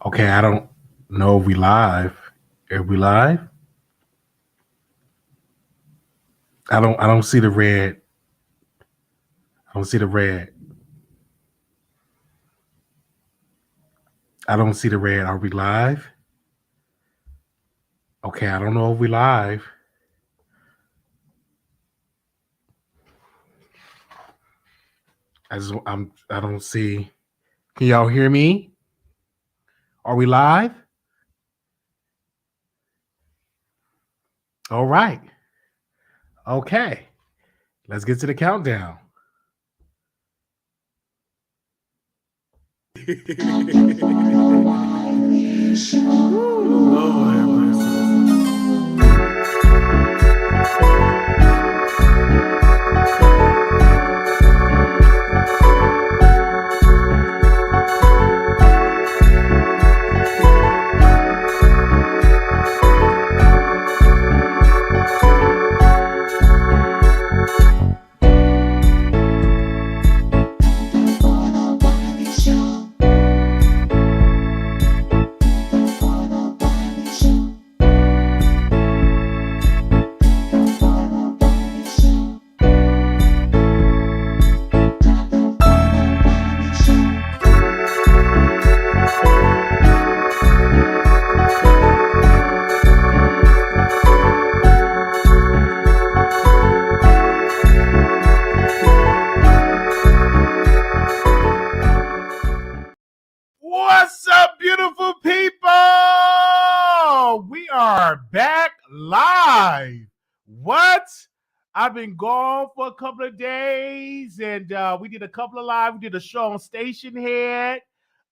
Okay, I don't know if we live. Are we live? I don't see the red. I don't see the red. I don't see the red. Are we live? Okay, I don't know if we live. I don't see. Can y'all hear me? Are we live? All right. Okay. Let's get to the countdown. Lord have mercy. What's up, beautiful people? We are back live. What? I've been gone for a couple of days, and we did a couple of live. We did a show on Station Head.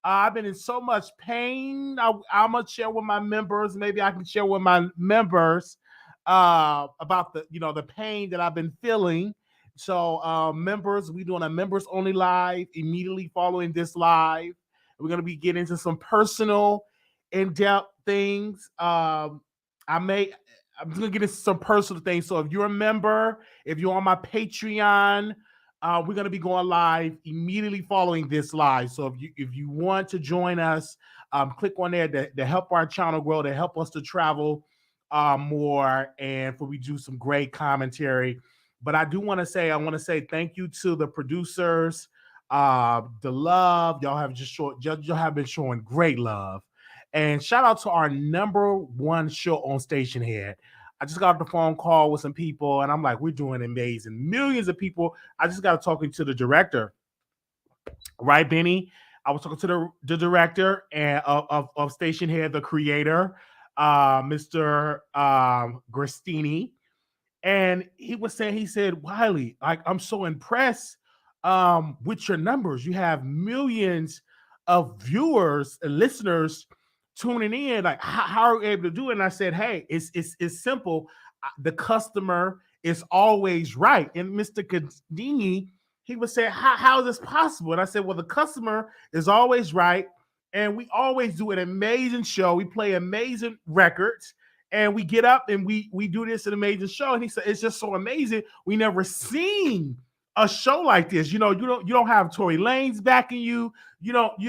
I've been in so much pain. I'm gonna share with my members. Maybe I can share with my members about the pain that I've been feeling. So, members, we doing a members only live immediately following this live. We're going to be getting into some personal, in-depth things. I'm just going to get into some personal things. So if you're a member, if you're on my Patreon, we're going to be going live immediately following this live. So if you want to join us, click on there to help our channel grow, to help us to travel more, and for we do some great commentary. But I want to say thank you to the producers. The love y'all have been showing great love, and shout out to our number one show on Station Head. I just got off the phone call with some people, and I'm like, we're doing amazing. Millions of people. I just got talking to the director, right, Benny? I was talking to the director and of Station Head, the creator, Mr. Gristini, and he said, Wiley, I'm so impressed with your numbers. You have millions of viewers and listeners tuning in. Like, how are you able to do it? And I said, hey, it's simple. The customer is always right. And Mr. Cadini, he would say, how is this possible? And I said, well, the customer is always right. And we always do an amazing show. We play amazing records, and we get up and we do this an amazing show. And he said, it's just so amazing. We never seen a show like this. You don't have Tory Lanez backing you. You're not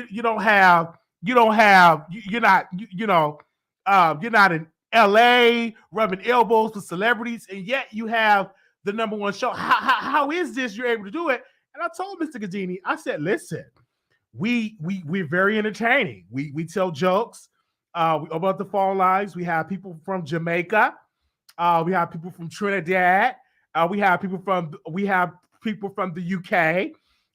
in LA rubbing elbows with celebrities, and yet you have the number one show. How is this you're able to do it? And I told Mr. Gadini, I said, listen, we're very entertaining. We tell jokes about the phone lines. We have people from Jamaica. We have people from Trinidad. We have people from the UK,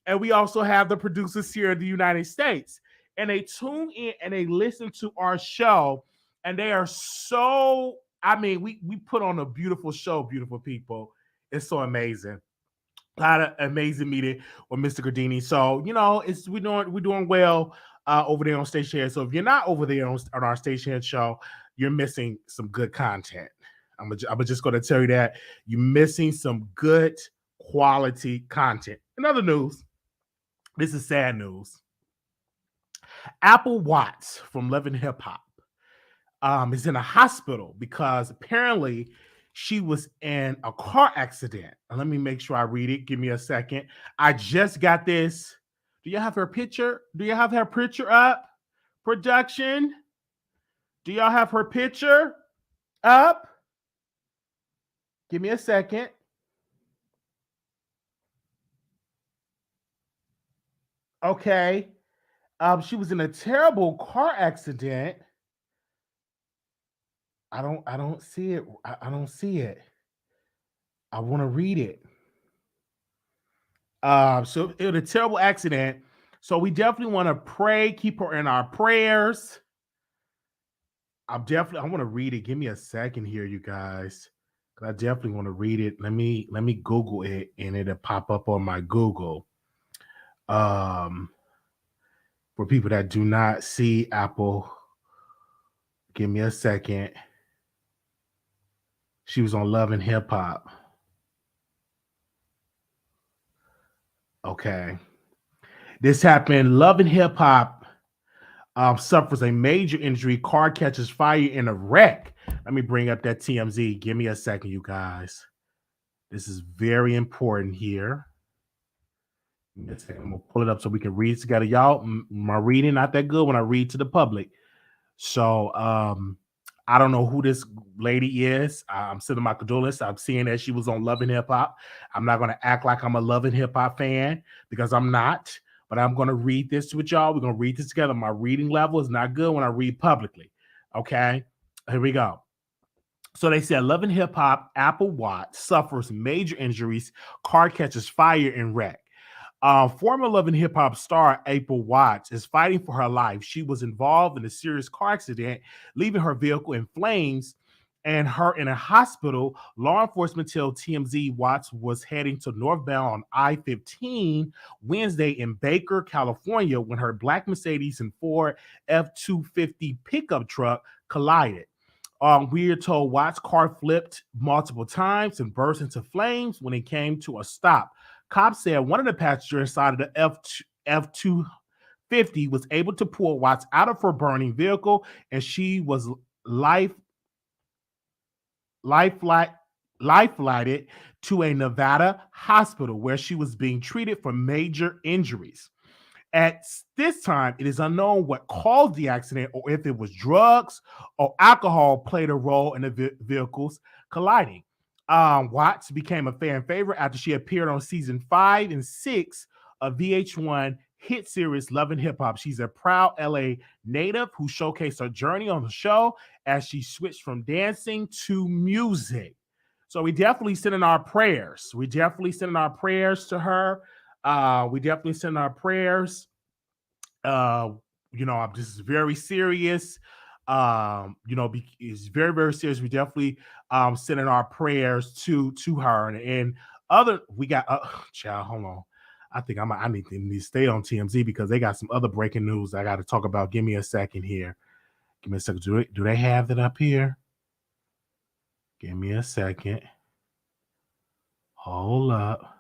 and we also have the producers here in the United States. And they tune in and they listen to our show, and they are so. I mean, we put on a beautiful show, beautiful people. It's so amazing. A lot of amazing meeting with Mr. Gardini. So we're doing well over there on Station Head. So if you're not over there on our Station Head show, you're missing some good content. I'm just going to tell you that you're missing some good quality content. In other news, this is sad news. Apple Watts from Love and Hip Hop is in a hospital because apparently she was in a car accident. Let me make sure I read it. Give me a second. I just got this. Do you have her picture? Do you have her picture up? Production, do y'all have her picture up? Give me a second. Okay. She was in a terrible car accident. I don't see it. I don't see it. I want to read it. So it was a terrible accident. So we definitely want to pray, keep her in our prayers. I want to read it. Give me a second here, you guys. I definitely want to read it. Let me Google it and it'll pop up on my Google. For people that do not see Apple, give me a second. She was on Love and Hip Hop. Okay. This happened. Love and Hip Hop suffers a major injury. Car catches fire in a wreck. Let me bring up that TMZ. Give me a second, you guys. This is very important here. I'm gonna pull it up so we can read together. Y'all, my reading not that good when I read to the public. So I don't know who this lady is. I'm sending my condolences. I'm seeing that she was on Love and Hip Hop. I'm not gonna act like I'm a Love and Hip Hop fan because I'm not. But I'm gonna read this with y'all. We're gonna read this together. My reading level is not good when I read publicly. Okay, here we go. So they said Love and Hip Hop Apple Watch suffers major injuries. Car catches fire in wreck. Former Love and Hip Hop star April Watts is fighting for her life. She was involved in a serious car accident, leaving her vehicle in flames and her in a hospital. Law enforcement tell TMZ Watts was heading to northbound on I-15 Wednesday in Baker, California, when her black Mercedes and Ford F-250 pickup truck collided. We are told Watts' car flipped multiple times and burst into flames when it came to a stop. Cops said one of the passengers inside of the F-250 was able to pull Watts out of her burning vehicle, and she was life-flighted to a Nevada hospital where she was being treated for major injuries. At this time, it is unknown what caused the accident or if it was drugs or alcohol played a role in the vehicles colliding. Watts became a fan favorite after she appeared on season 5 and 6 of VH1 hit series Love and Hip Hop. She's a proud LA native who showcased her journey on the show as she switched from dancing to music. So we definitely send in our prayers. We definitely send our prayers to her. We definitely send our prayers. This is very serious. It's very, very serious. We definitely sending our prayers to her and other. We got child. Hold on. I think I need to stay on TMZ because they got some other breaking news I got to talk about. Give me a second here. Give me a second. Do they have it up here? Give me a second. Hold up.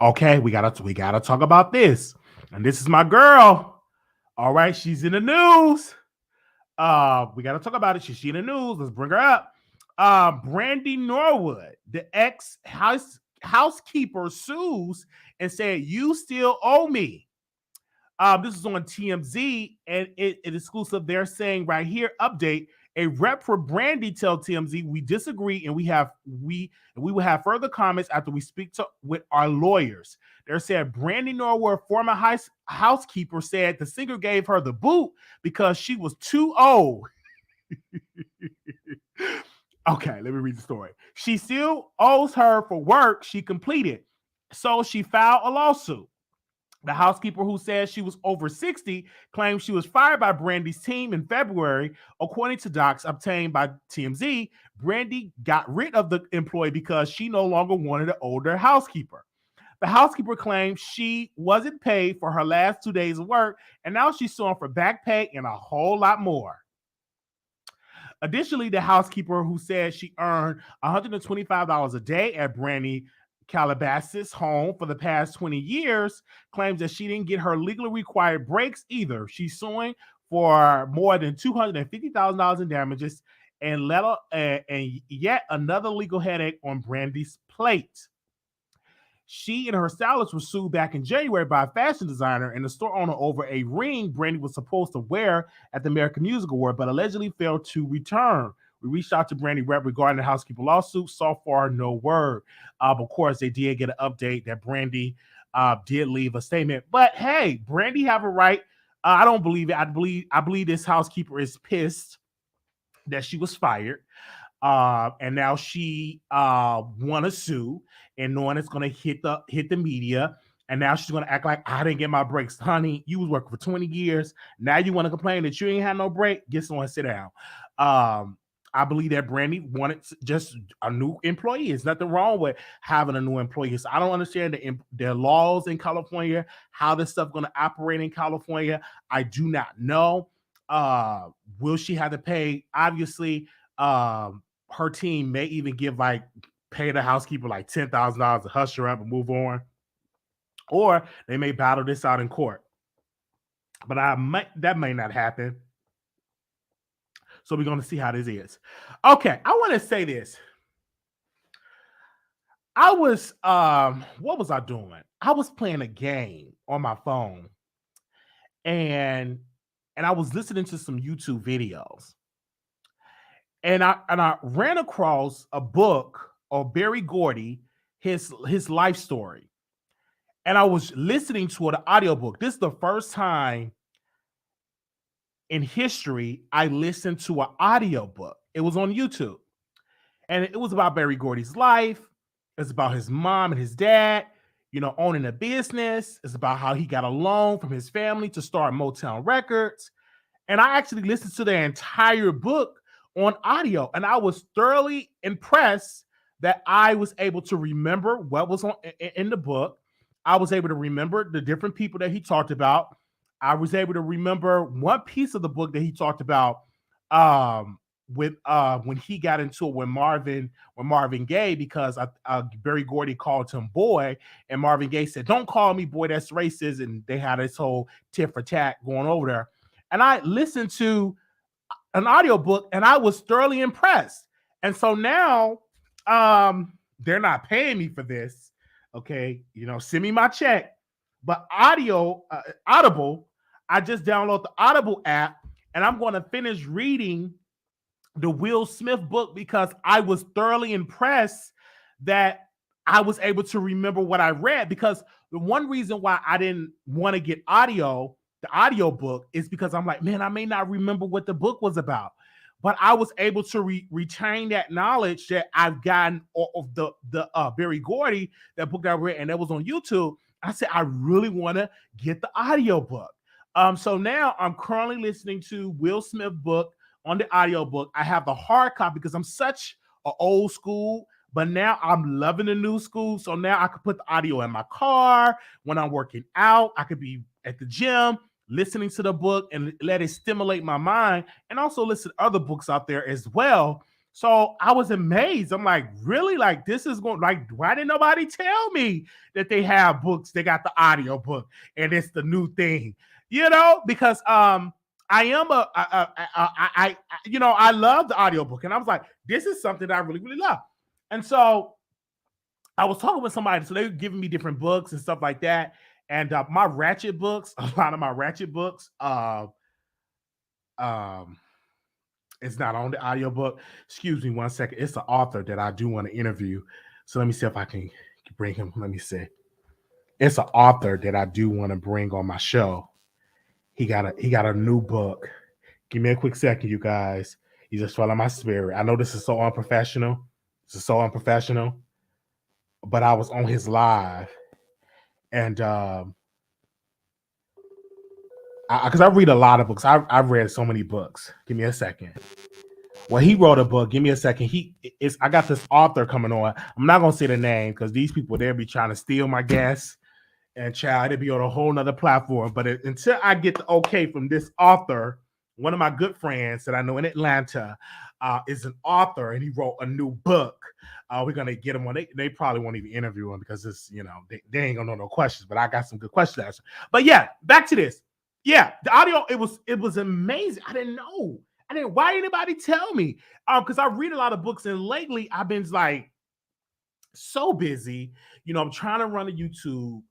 Okay, we gotta talk about this. And this is my girl. All right, she's in the news. We gotta talk about it. She's in the news. Let's bring her up. Brandy Norwood, the housekeeper, sues and said, "You still owe me." This is on TMZ, and it exclusive. They're saying right here, update. A rep for Brandy tell TMZ we disagree and we will have further comments after we speak with our lawyers. They said Brandy Norwood, former housekeeper, said the singer gave her the boot because she was too old. Okay, let me read the story. She still owes her for work she completed, so she filed a lawsuit. The housekeeper, who said she was over 60, claimed she was fired by Brandy's team in February. According to docs obtained by TMZ, Brandy got rid of the employee because she no longer wanted an older housekeeper. The housekeeper claimed she wasn't paid for her last 2 days of work, and now she's suing for back pay and a whole lot more. Additionally, the housekeeper, who said she earned $125 a day at Brandy Calabasas' home for the past 20 years, claims that she didn't get her legally required breaks either. She's suing for more than $250,000 in damages and yet another legal headache on Brandy's plate. She and her stylist were sued back in January by a fashion designer and the store owner over a ring Brandy was supposed to wear at the American Music Award, but allegedly failed to return. We reached out to Brandy rep regarding the housekeeper lawsuit. So far, no word. Of course, they did get an update that Brandy did leave a statement. But hey, Brandy have a right. I don't believe it. I believe this housekeeper is pissed that she was fired. And now she want to sue, and knowing it's going to hit the media, and now she's going to act like I didn't get my breaks. Honey, you was working for 20 years. Now you want to complain that you ain't had no break? Get someone to sit down. I believe that Brandy wanted just a new employee. There's nothing wrong with having a new employee. So I don't understand the laws in California, how this stuff going to operate in California. I do not know. Will she have to pay? Obviously, her team may even pay the housekeeper like $10,000 to hush her up and move on, or they may battle this out in court. But that may not happen. So we're going to see how this is. Okay, I want to say this. I was what was I doing? I was playing a game on my phone, and I was listening to some YouTube videos. And I ran across a book of Barry Gordy, his life story. And I was listening to an audiobook. This is the first time in history I listened to an audiobook. It was on YouTube. And it was about Barry Gordy's life. It's about his mom and his dad, owning a business. It's about how he got a loan from his family to start Motown Records. And I actually listened to the entire book on audio, and I was thoroughly impressed that I was able to remember what was in the book. I was able to remember the different people that he talked about. I was able to remember one piece of the book that he talked about when he got into it with Marvin Gaye, because Barry Gordy called him boy, and Marvin Gaye said, "Don't call me boy, that's racist," and they had this whole tit for tat going over there. And I listened to an audiobook and I was thoroughly impressed. And so now they're not paying me for this. Okay, send me my check. But Audible, I just download the Audible app, and I'm going to finish reading the Will Smith book because I was thoroughly impressed that I was able to remember what I read. Because the one reason why I didn't want to get the audio book, is because I'm like, man, I may not remember what the book was about. But I was able to retain that knowledge that I've gotten of the Barry Gordy, that book that I read, and that was on YouTube. I said, I really want to get the audio book. So now I'm currently listening to Will Smith book on the audio book. I have the hard copy because I'm such an old school, but now I'm loving the new school. So now I can put the audio in my car when I'm working out. I could be at the gym listening to the book and let it stimulate my mind, and also listen to other books out there as well. So I was amazed. I'm like, really? Like, this is going, like, why didn't nobody tell me that they have books? They got the audio book and it's the new thing, because I love the audiobook, and I was like, this is something that I really, really love. And so I was talking with somebody, so they were giving me different books and stuff like that. And my Ratchet books, a lot of my Ratchet books, it's not on the audiobook. Excuse me 1 second. It's the author that I do want to interview. So let me see if I can bring him. Let me see. It's an author that I do want to bring on my show. He got a new book. Give me a quick second, you guys. You just fell on my spirit. I know this is so unprofessional. But I was on his live. And because I read a lot of books. I've read so many books. Give me a second. Well, he wrote a book. Give me a second. I got this author coming on. I'm not gonna say the name because these people, they'll be trying to steal my guests, and child, it'll be on a whole nother platform. But until I get the okay from this author, one of my good friends that I know in Atlanta is an author, and he wrote a new book. We're gonna get him on. They probably won't even interview him because it's, they ain't gonna know no questions. But I got some good questions. But yeah, back to this. Yeah, the audio, it was amazing. I didn't know. Why didn't anybody tell me? Because I read a lot of books, and lately I've been like so busy. I'm trying to run a YouTube.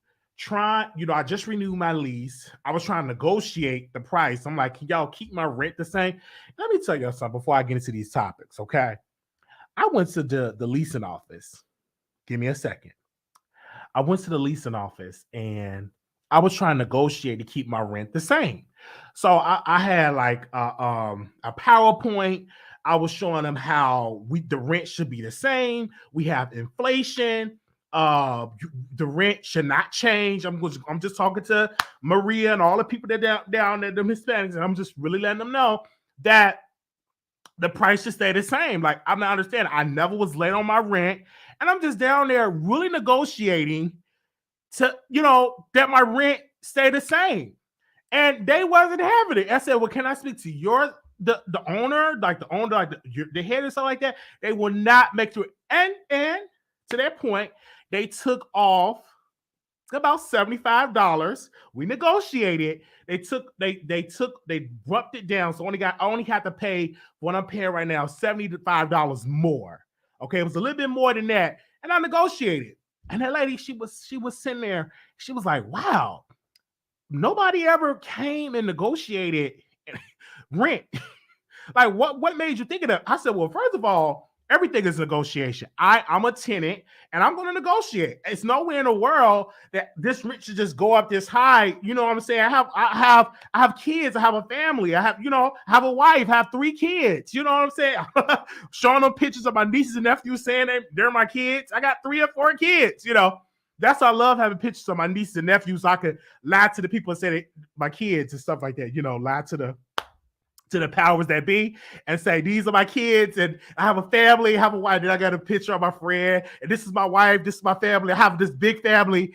I just renewed my lease. I was trying to negotiate the price. I'm like, can y'all keep my rent the same? Let me tell y'all something before I get into these topics, okay? I went to the leasing office. Give me a second. I went to the leasing office and I was trying to negotiate to keep my rent the same. So I had like a PowerPoint. I was showing them how the rent should be the same. We have inflation. The rent should not change. I'm just talking to Maria and all the people that down there, them Hispanics, and I'm just really letting them know that the price should stay the same. Like, I'm not understanding. I never was late on my rent, and I'm just down there really negotiating to, that my rent stay the same. And they wasn't having it. I said, well, can I speak to the owner, like the owner, like the head and stuff like that? They will not make it. And to that point, they took off about $75. We negotiated. They bumped it down. So I only had to pay what I'm paying right now, $75 more. Okay, it was a little bit more than that. And I negotiated. And that lady, she was sitting there. She was like, wow, nobody ever came and negotiated rent. Like, what made you think of that? I said, well, first of all, everything is negotiation. I'm a tenant and I'm going to negotiate. It's nowhere in the world that this rent should just go up this high. You know what I'm saying? I have kids. I have a family. I have a wife. I have 3 kids. You know what I'm saying? Showing them pictures of my nieces and nephews saying they're my kids. I got 3 or 4 kids. That's why I love having pictures of my nieces and nephews so I could lie to the people and say my kids and stuff like that. Lie to the powers that be and say, these are my kids and I have a family, I have a wife. Then I got a picture of my friend and this is my wife, this is my family. I have this big family, take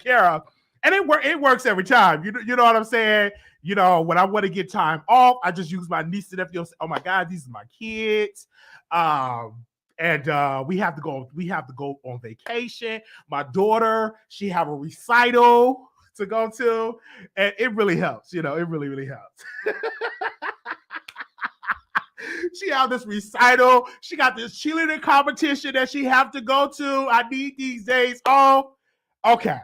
care of. And it works every time. You know what I'm saying? When I want to get time off, I just use my niece and nephew. Oh my God, these are my kids. And we have to go on vacation. My daughter, she have a recital to go to, and it really helps. It really, really helps. She have this recital. She got this cheerleading competition that she have to go to. I need these days off. Okay.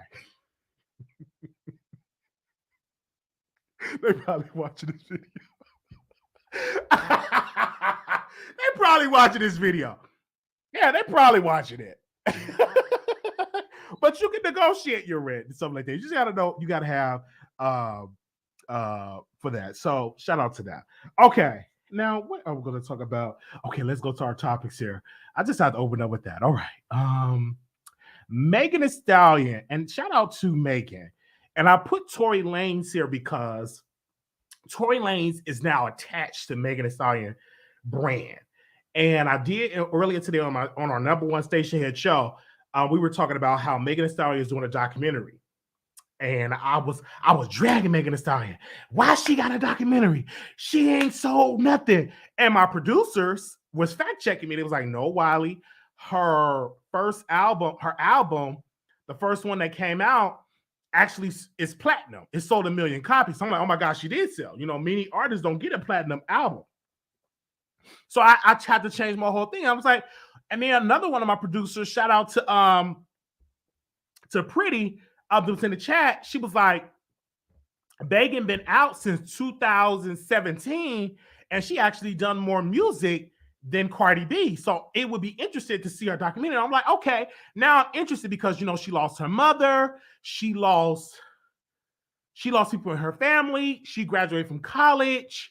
They probably watching this video. They probably watching this video. Yeah, they probably watching it. But you can negotiate your rent and something like that. You just gotta know. You gotta have for that. So shout out to that. Okay, now what are we going to talk about? Okay, let's go to our topics here. I just have to open up with that. All right. Megan Thee Stallion, and shout out to Meghan. And I put Tory Lanez here because Tory Lanez is now attached to Megan Thee Stallion brand. And I did earlier today on our number one station head show. We were talking about how Megan Thee Stallion is doing a documentary. And I was dragging Megan Thee Stallion. Why she got a documentary? She ain't sold nothing. And my producers was fact checking me. It was like, no, Wiley, her album, the first one that came out, actually is platinum. It sold 1 million copies. So I'm like, oh my gosh, she did sell. Many artists don't get a platinum album. So I had to change my whole thing. I was like, and then another one of my producers, shout out to Pretty, in the chat, she was like, Megan been out since 2017, and she actually done more music than Cardi B. So it would be interesting to see her documentary. I'm like, okay, now I'm interested because she lost her mother, she lost people in her family, she graduated from college.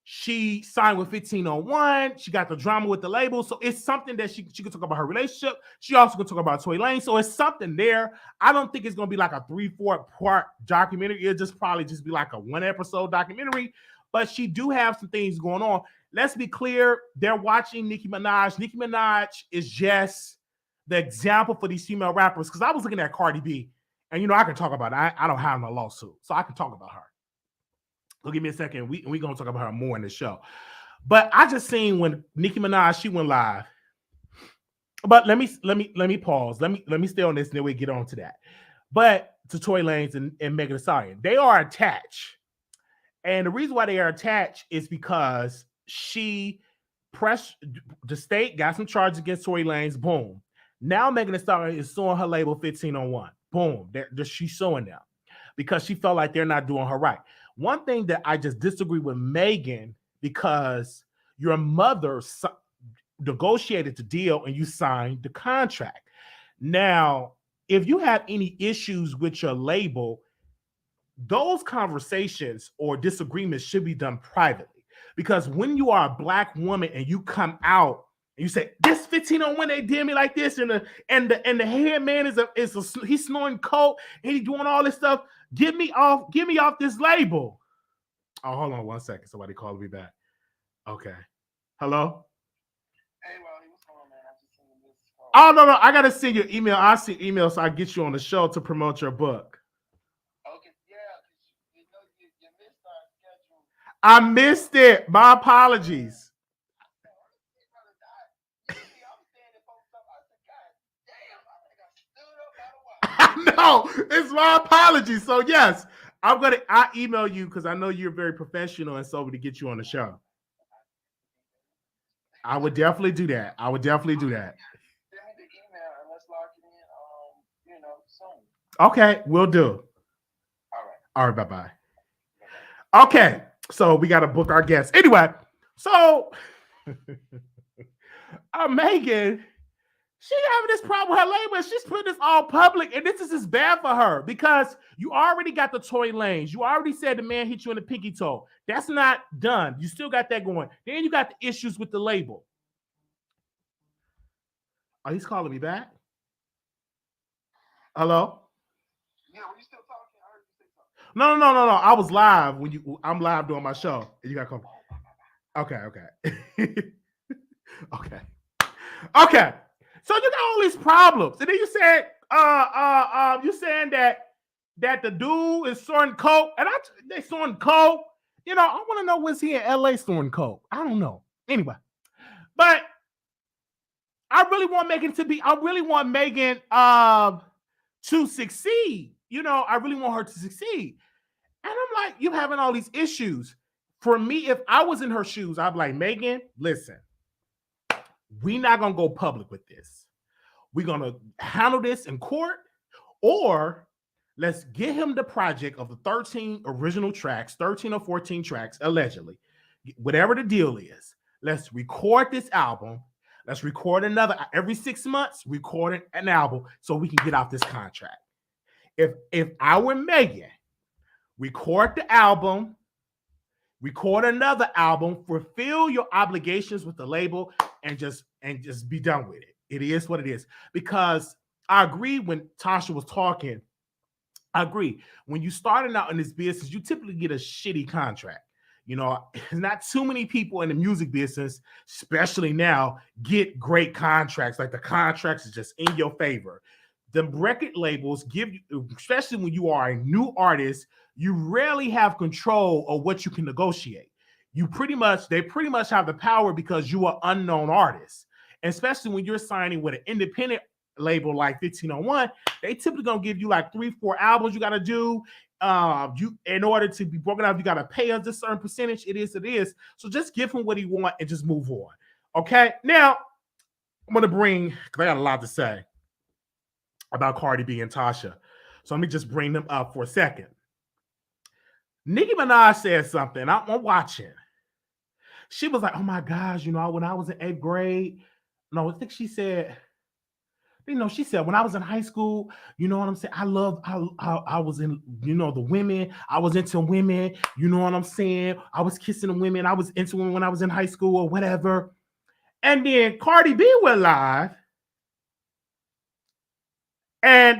She signed with 1501. She got the drama with the label. So it's something that she could talk about her relationship. She also could talk about Tory Lanez. So it's something there. I don't think it's going to be like a 3-4 part documentary. It'll probably be like a 1 episode documentary. But she do have some things going on. Let's be clear. They're watching Nicki Minaj. Nicki Minaj is just the example for these female rappers. Because I was looking at Cardi B. And, I can talk about it. I don't have no lawsuit. So I can talk about her. So give me a second. We're going to talk about her more in the show. But I just seen when Nicki Minaj, she went live. But let me pause. Let me stay on this and then we get on to that. But to Tory Lanez and Megan Thee Stallion, they are attached. And the reason why they are attached is because she Press the state got some charges against Tory Lanez. Boom. Now Megan Thee Stallion is suing her label 1501. Boom. She's suing them because she felt like they're not doing her right. One thing that I just disagree with Megan, because your mother negotiated the deal and you signed the contract. Now, if you have any issues with your label, those conversations or disagreements should be done privately. Because when you are a Black woman and you come out and you say, this 1501, they did me like this, and the head man he's snorting coke and he's doing all this stuff. Get me off this label. Oh, hold on 1 second. Somebody called me back. Okay. Hello? Hey, Wiley, what's going on, man? I just seen this call. Oh, no. I got to send you an email. I'll send email so I get you on the show to promote your book. Okay, yeah, you missed our schedule. I missed it. My apologies. No, it's my apologies. So yes, I email you because I know you're very professional and so to get you on the show. I would definitely do that. Send me the email and let's lock it in. Soon. Okay, we'll do. All right, bye-bye. Okay, so we got to book our guests. Anyway, so Megan, she having this problem with her label. She's putting this all public, and this is just bad for her because you already got the Tory Lanez. You already said the man hit you in the pinky toe. That's not done. You still got that going. Then you got the issues with the label. Oh, he's calling me back. Hello? Yeah, were you still talking? I heard you say something. No. I was live I'm live doing my show. And you got to come. Okay. Okay. So you got all these problems. And then you said, you saying that the dude is snorting coke. And they snorting coke. I want to know, was he in LA snorting coke? I don't know. Anyway. But I really want Megan to succeed. I really want her to succeed. And I'm like, you having all these issues. For me, if I was in her shoes, I'd be like, Megan, listen, we're not going to go public with this. We're going to handle this in court, or let's get him the project of the 13 original tracks, 13 or 14 tracks, allegedly, whatever the deal is. Let's record this album. Let's record another every 6 months, record an album so we can get off this contract. If I were Megan, record the album, record another album, fulfill your obligations with the label, and just be done with it. It is what it is. Because I agree when Tasha was talking, I agree. When you starting out in this business, you typically get a shitty contract. Not too many people in the music business, especially now, get great contracts. Like the contracts is just in your favor. The record labels give you, especially when you are a new artist, you rarely have control of what you can negotiate. They pretty much have the power because you are unknown artists. And especially when you're signing with an independent label like 1501, they typically gonna give you like 3-4 albums you gotta do. You, in order to be broken out, you gotta pay us a certain percentage. It is. So just give him what he wants and just move on. Okay. Now I'm gonna because I got a lot to say about Cardi B and Tasha. So let me just bring them up for a second. Nicki Minaj said something. I'm watching. She was like, "Oh my gosh, when I was in 8th grade." No, I think she said. She said, when I was in high school, you know what I'm saying? I was in, the women. I was into women. You know what I'm saying? I was kissing the women. I was into women when I was in high school or whatever. And then Cardi B went live. And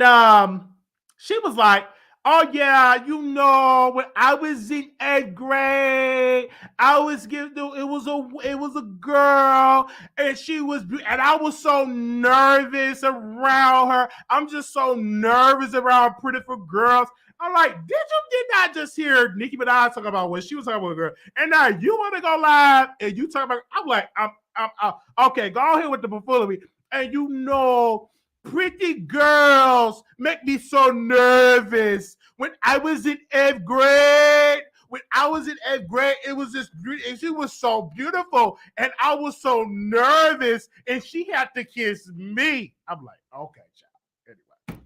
she was like, oh yeah, when I was in 8th grade, I was it was a girl, and and I was so nervous around her. I'm just so nervous around prettiful girls. I'm like, did not just hear Nicki Minaj talk about what she was talking about, girl? And now you want to go live and you talk about? I'm like, I'm okay. Go ahead with the buffoonery, and pretty girls make me so nervous. When I was in 8th grade, when I was in 8th grade, it was this beauty, and she was so beautiful, and I was so nervous, and she had to kiss me. I'm like, okay, child. Anyway.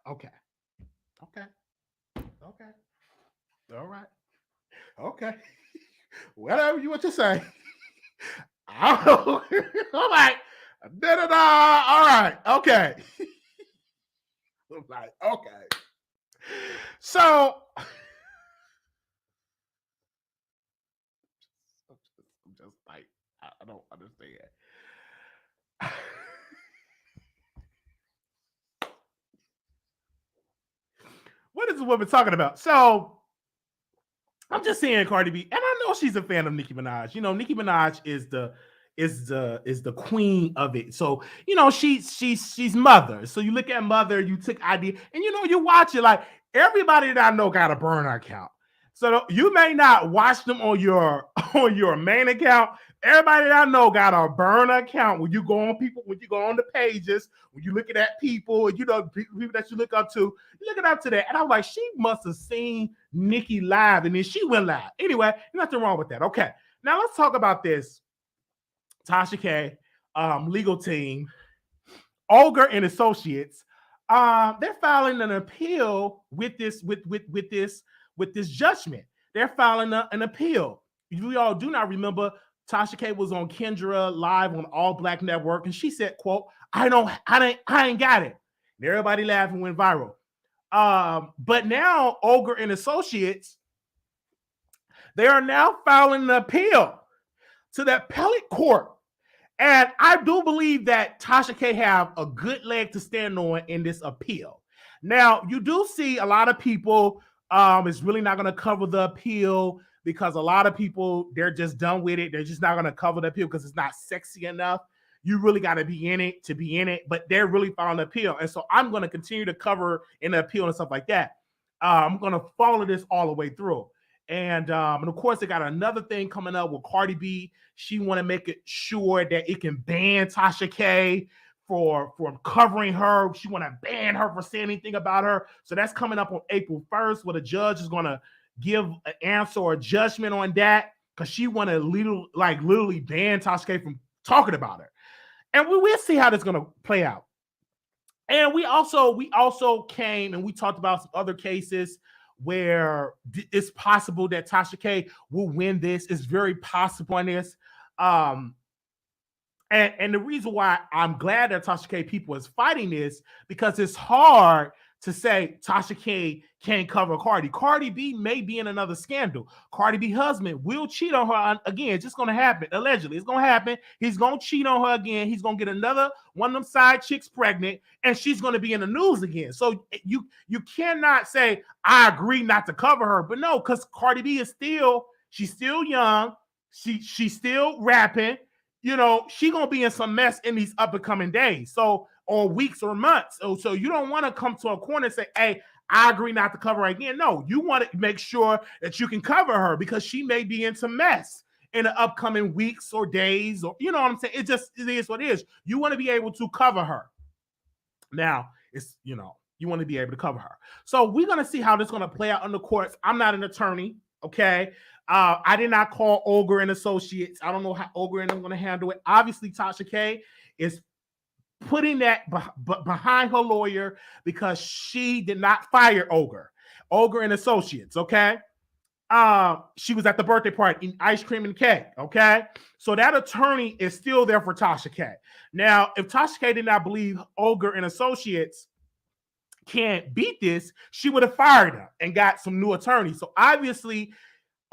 Okay. All right. Okay. Whatever you want to say. I'm like, da-da-da. All right. Okay. I'm like, okay. So I'm just like, I don't understand. What is the woman talking about? So I'm just saying Cardi B, and I know she's a fan of Nicki Minaj. You know, Nicki Minaj is the queen of it. So you know she's Mother. So you look at Mother, you took idea, and you know you watch it. Like everybody that I know got a burner account. So you may not watch them on your on your main account. Everybody that I know got a burner account. When you go on people, when you go on the pages, when you looking at people, you know people that you look up to, you looking up to that. And I'm like, she must have seen Nicki live, and then she went live. Anyway, nothing wrong with that. Okay, now let's talk about this. Tasha K, legal team, Olger and Associates, they're filing an appeal with this judgment. They're filing an appeal. We all do not remember Tasha K was on Kendra live on All Black Network, and she said, "quote I ain't got it." And everybody laughing went viral. But now Olger and Associates, they are now filing an appeal to the appellate court. And I do believe that Tasha K have a good leg to stand on in this appeal. Now, you do see a lot of people is really not going to cover the appeal because a lot of people, they're just done with it. They're just not going to cover the appeal because it's not sexy enough. You really got to be in it to be in it, but they're really filing the appeal. And so I'm going to continue to cover in the appeal and stuff like that. I'm going to follow this all the way through. And of course, they got another thing coming up with Cardi B. She want to make it sure that it can ban Tasha K for covering her. She want to ban her for saying anything about her. So that's coming up on April 1st, where the judge is going to give an answer or a judgment on that because she want to literally ban Tasha K from talking about her. And we will see how this is going to play out. And we also came and we talked about some other cases where it's possible that Tasha K will win this. It's very possible in this. And the reason why I'm glad that Tasha K people is fighting this because it's hard to say Tasha K can't cover Cardi. Cardi B may be in another scandal. Cardi B husband will cheat on her again. It's just going to happen. Allegedly, it's going to happen. He's going to cheat on her again. He's going to get another one of them side chicks pregnant, and she's going to be in the news again. So you cannot say I agree not to cover her, but no, because Cardi B is she's still young. She's still rapping. You know, she's going to be in some mess in these up and coming days. So, or weeks or months. So you don't want to come to a corner and say, hey, I agree not to cover her again. No, you want to make sure that you can cover her because she may be in some mess in the upcoming weeks or days, or you know what I'm saying? It is what it is. You want to be able to cover her. Now, it's, you know, you want to be able to cover her. So we're going to see how this is going to play out in the courts. I'm not an attorney, okay? I did not call Olger and Associates. I don't know how Olger and I'm going to handle it. Obviously, Tasha K is putting that behind her lawyer because she did not fire Olger and Associates, okay? She was at the birthday party eating ice cream and cake, okay? So that attorney is still there for Tasha K. Now, if Tasha K did not believe Olger and Associates can't beat this, she would have fired him and got some new attorneys. So obviously,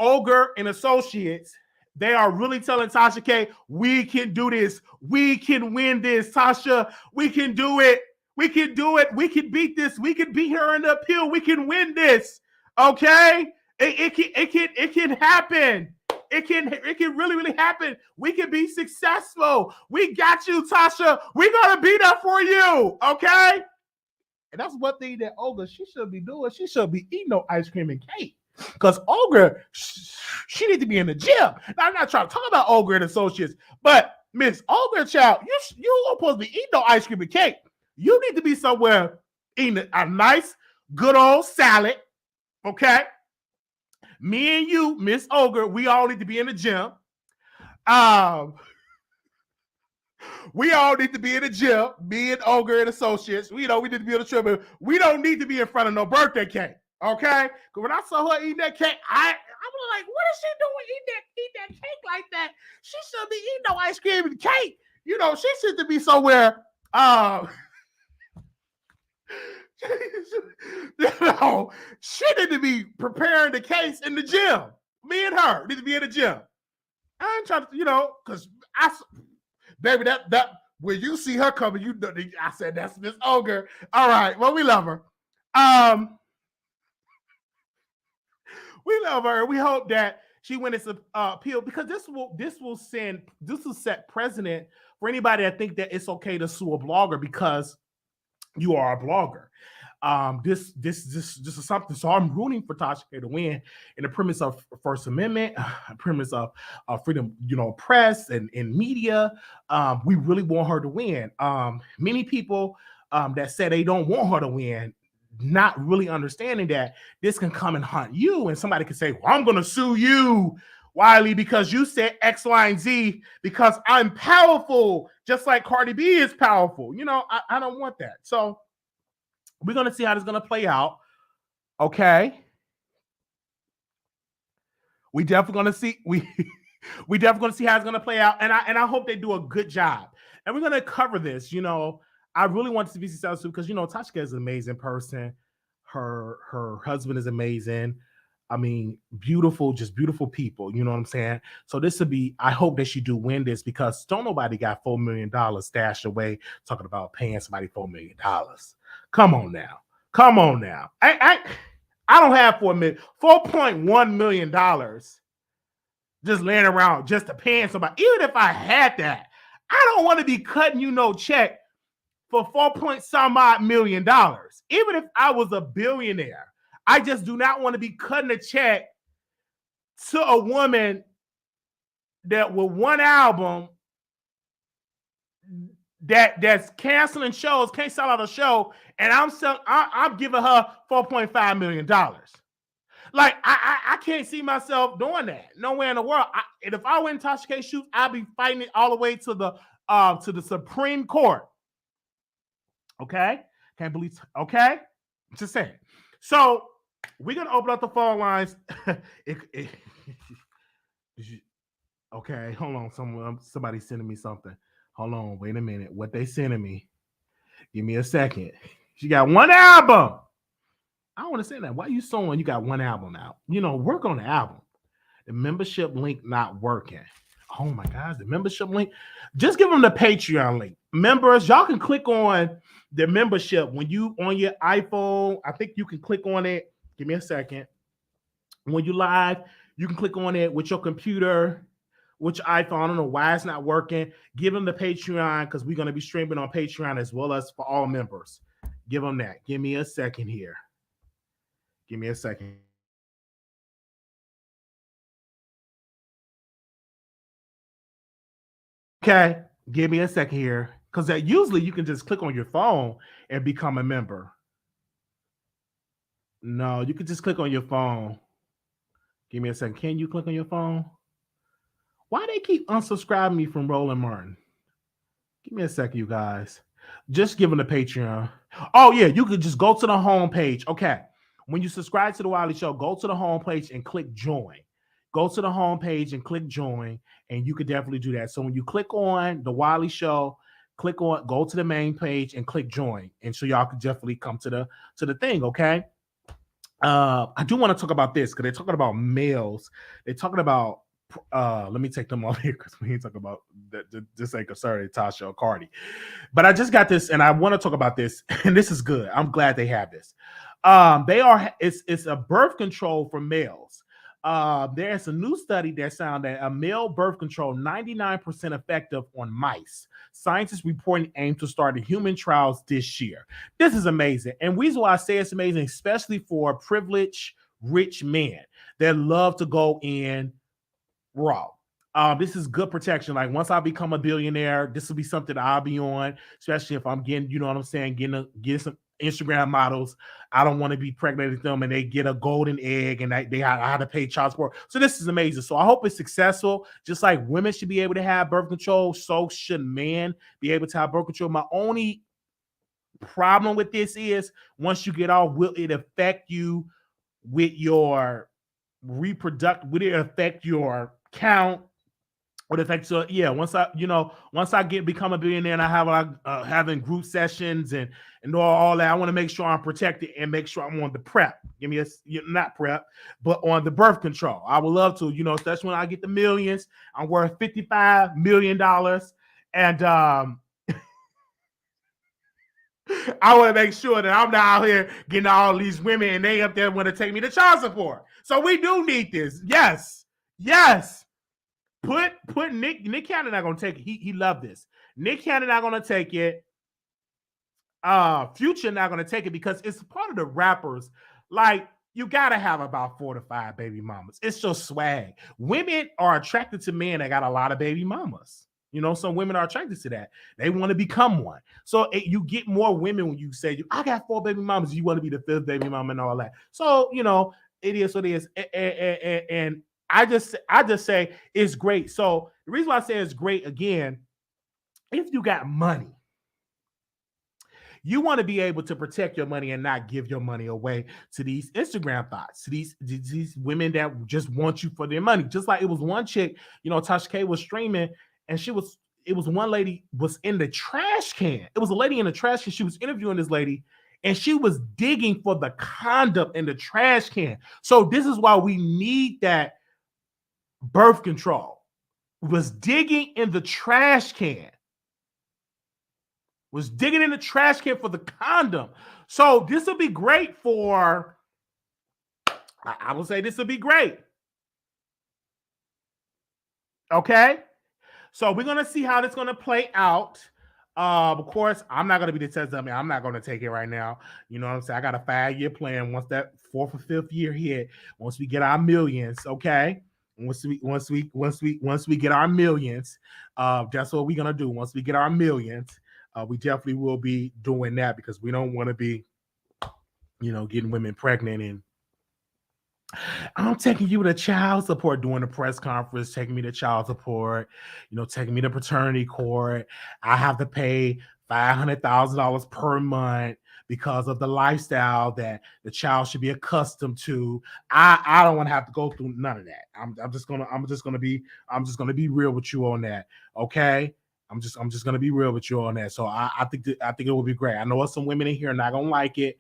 Olger and Associates, they are really telling Tasha K, we can do this. We can win this, Tasha. We can do it. We can do it. We can beat this. We can beat her in the appeal. We can win this. Okay? It can happen. It can really happen. We can be successful. We got you, Tasha. We're gonna be there for you. Okay? And that's one thing that Olga, she should be doing. She should be eating no ice cream and cake. Because Olga, she need to be in the gym. Now, I'm not trying to talk about Olga and Associates, but Miss Olga, child, you are supposed to be eating no ice cream and cake. You need to be somewhere eating a nice, good old salad, Okay? Me and you, Miss Ogre, we all need to be in the gym. Um, we all need to be in the gym. Me and Ogre and associates. We we need to be on the treadmill. We don't need to be in front of no birthday cake. Okay? Because when I saw her eating that cake, I was like, what is she doing eat that cake like that? She should be eating no ice cream and cake. She should to be somewhere. She need to be preparing the case in the gym. Me and her need to be in the gym. I ain't trying to, because baby, that when you see her coming, I said that's Miss Ogre. All right, well, we love her. We love her. We hope that she wins this appeal because this will set precedent for anybody that think that it's okay to sue a blogger because you are a blogger. This is something. So I'm rooting for Tasha to win in the premise of First Amendment, premise of freedom, press and media. We really want her to win. Many people that say they don't want her to win, not really understanding that this can come and hunt you, and somebody can say, "Well, I'm going to sue you, Wiley, because you said X, Y, and Z because I'm powerful, just like Cardi B is powerful." I don't want that. So we're going to see how this is going to play out. Okay. We definitely going to see we definitely going to see how it's going to play out, and I hope they do a good job. And we're going to cover this. I really want this to be successful because Tasha is an amazing person. Her husband is amazing. I mean, beautiful, just beautiful people. You know what I'm saying? So this would be, I hope that she do win this because don't nobody got $4 million stashed away talking about paying somebody $4 million. Come on now. I don't have $4.1 million just laying around just to paying somebody. Even if I had that, I don't want to be cutting no check for $4 million. Even if I was a billionaire, I just do not want to be cutting a check to a woman that with one album that's canceling shows, can't sell out a show, and I'm giving her $4.5 million. Like I can't see myself doing that nowhere in the world. And if I win Tasha K's shoes, I'll be fighting it all the way to the Supreme Court. Okay, can't believe. Okay, just saying. So we're gonna open up the phone lines. Okay, hold on. Somebody's sending me something. Hold on, wait a minute. What they sending me? Give me a second. She got one album. I don't understand that. Why are you sewing? You got one album out. Work on the album. The membership link not working. Oh my gosh, the membership link. Just give them the Patreon link. Members, y'all can click on the membership when you on your iPhone. I think you can click on it. Give me a second. When you live, you can click on it with your computer, with your iPhone. I don't know why it's not working. Give them the Patreon because we're going to be streaming on Patreon as well as for all members. Give them that. Give me a second here. Give me a second. Okay, give me a second here. Because usually you can just click on your phone and become a member. No, you can just click on your phone. Give me a second. Can you click on your phone? Why they keep unsubscribing me from Roland Martin? Give me a second, you guys. Just give them the Patreon. Oh, yeah, you could just go to the homepage. Okay. When you subscribe to the Wiley Show, go to the homepage and click join. Go to the homepage and click join, and you could definitely do that. So when you click on the Wiley Show, go to the main page and click join. And so y'all could definitely come to the thing, okay? I do want to talk about this because they're talking about males. They're talking about let me take them off here because we ain't talking about this ain't concerning Tasha or Cardi. But I just got this and I want to talk about this, and this is good. I'm glad they have this. It's a birth control for males. There's a new study that found that a male birth control 99% effective on mice. Scientists reporting aim to start the human trials this year. This is amazing. And the reason why I say it's amazing, especially for privileged, rich men that love to go in raw. This is good protection. Like once I become a billionaire, this will be something I'll be on, especially if I'm getting, you know what I'm saying, getting some Instagram models. I don't want to be pregnant with them and they get a golden egg and they have to pay child support. So this is amazing. So I hope it's successful. Just like women should be able to have birth control, so should men be able to have birth control. My only problem with this is once you get off, will it affect you with your would it affect your count? Would it affect so yeah, once I become a billionaire and I have having group sessions and all that, I want to make sure I'm protected and make sure I'm on the prep. Give me not prep, but on the birth control. I would love to, especially when I get the millions. I'm worth $55 million. And I want to make sure that I'm not out here getting all these women and they up there want to take me to child support. So we do need this. Yes. Put Nick Cannon not gonna take it. He loved this. Nick Cannon not gonna take it. Future not gonna take it because it's part of the rappers. Like you gotta have about 4 to 5 baby mamas. It's just swag. Women are attracted to men that got a lot of baby mamas. Some women are attracted to that. They want to become one. So you get more women when you say, I got 4 baby mamas. You want to be the 5th baby mama and all that. So, it is what it is. And I just say it's great. So the reason why I say it's great, again, if you got money, you want to be able to protect your money and not give your money away to these Instagram thoughts, to these women that just want you for their money. Just like it was one chick, Tasha K was streaming and it was one lady was in the trash can. It was a lady in the trash can. She was interviewing this lady and she was digging for the condom in the trash can. So this is why we need that birth control. Was digging in the trash can. Was digging in the trash can for the condom. So this will be great for, I will say this will be great. Okay? So we're going to see how this is going to play out. Of course, I'm not going to be the test dummy. I'm not going to take it right now. You know what I'm saying? I got a 5-year plan. Once that 4th or 5th year hit, once we get our millions, okay? Once we get our millions, that's what we're going to do. Once we get our millions, we definitely will be doing that because we don't want to be, getting women pregnant and I'm taking you to child support during the press conference, taking me to child support, taking me to paternity court. I have to pay $500,000 per month because of the lifestyle that the child should be accustomed to. I don't want to have to go through none of that. I'm just gonna be real with you on that. Okay. I'm just gonna be real with you on that. So I think it will be great. I know some women in here are not gonna like it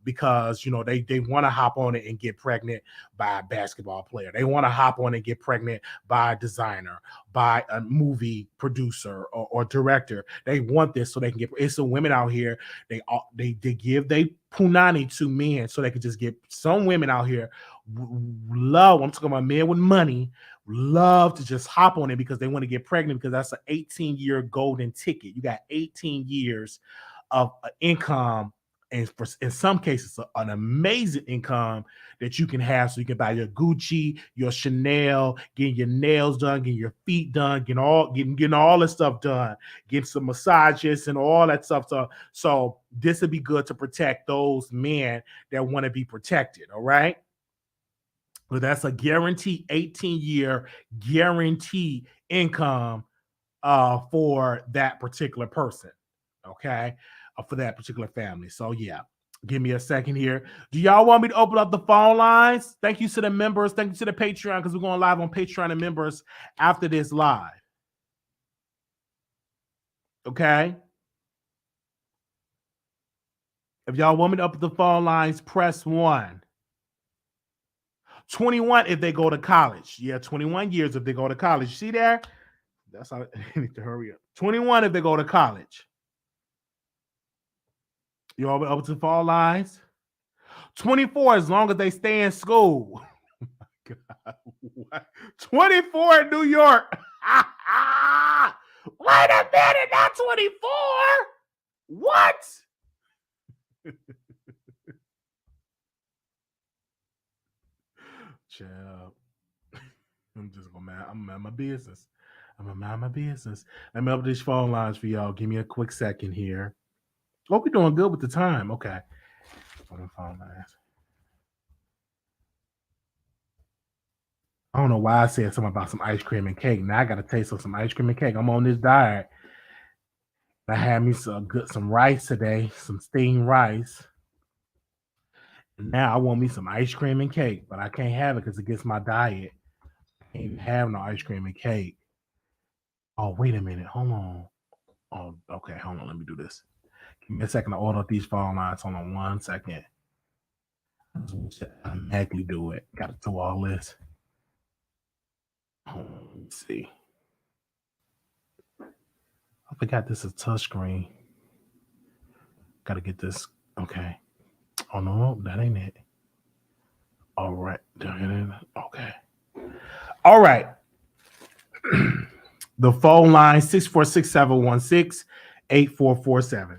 because they want to hop on it and get pregnant by a basketball player. They want to hop on and get pregnant by a designer, by a movie producer or director. They want this so they can get. It's some women out here. They give they punani to men so they can just get. Some women out here love. I'm talking about men with money. Love to just hop on it because they want to get pregnant because that's an 18-year golden ticket. You got 18 years of income, and in some cases, an amazing income that you can have. So you can buy your Gucci, your Chanel, getting your nails done, getting your feet done, getting all this stuff done, getting some massages and all that stuff. So this would be good to protect those men that want to be protected. All right. But that's a guaranteed 18-year guaranteed income for that particular person, okay, for that particular family. So yeah, give me a second here. Do y'all want me to open up the phone lines? Thank you to the members. Thank you to the Patreon because we're going live on Patreon and members after this live. Okay. If y'all want me to open the phone lines, press 1. 21 if they go to college. Yeah, 21 years if they go to college. You see there? That's how I need to hurry up. 21 if they go to college. You all up to phone lines? 24 as long as they stay in school. Oh my God. What? 24 in New York. Wait a minute, not 24. What? Child. I'm mind my business. I'm gonna mind my business. Let me open these phone lines for y'all. Give me a quick second here. Oh, we're doing good with the time. Okay. On the phone lines. I don't know why I said something about some ice cream and cake. Now I got to taste of some ice cream and cake. I'm on this diet. I had me some rice today, some steamed rice. And now I want me some ice cream and cake, but I can't have it because it gets my diet. I can't even have no ice cream and cake. Oh, wait a minute. Hold on. Oh, okay. Hold on. Let me do this. Give me a second to order up these phone lines. Hold on 1 second. I automatically do it. Got to do all this. Hold on, let me see. I forgot this is touchscreen. Got to get this. Okay. Oh, no, that ain't it. All right. Okay. All right. The phone line 646-716-8447.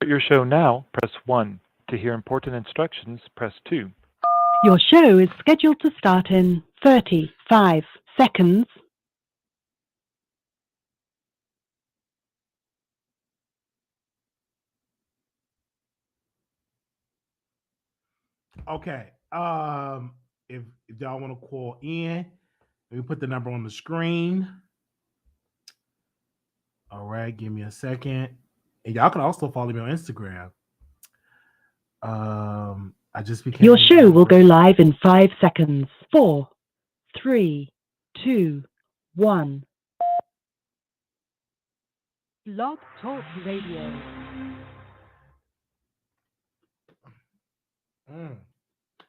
Your show now, press 1. To hear important instructions, press 2. Your show is scheduled to start in 35 seconds. Okay. If y'all want to call in, let me put the number on the screen. All right, give me a second. And y'all can also follow me on Instagram. I just became Your show will go live in 5 seconds. 4, 3, 2, 1. Blog Talk Radio.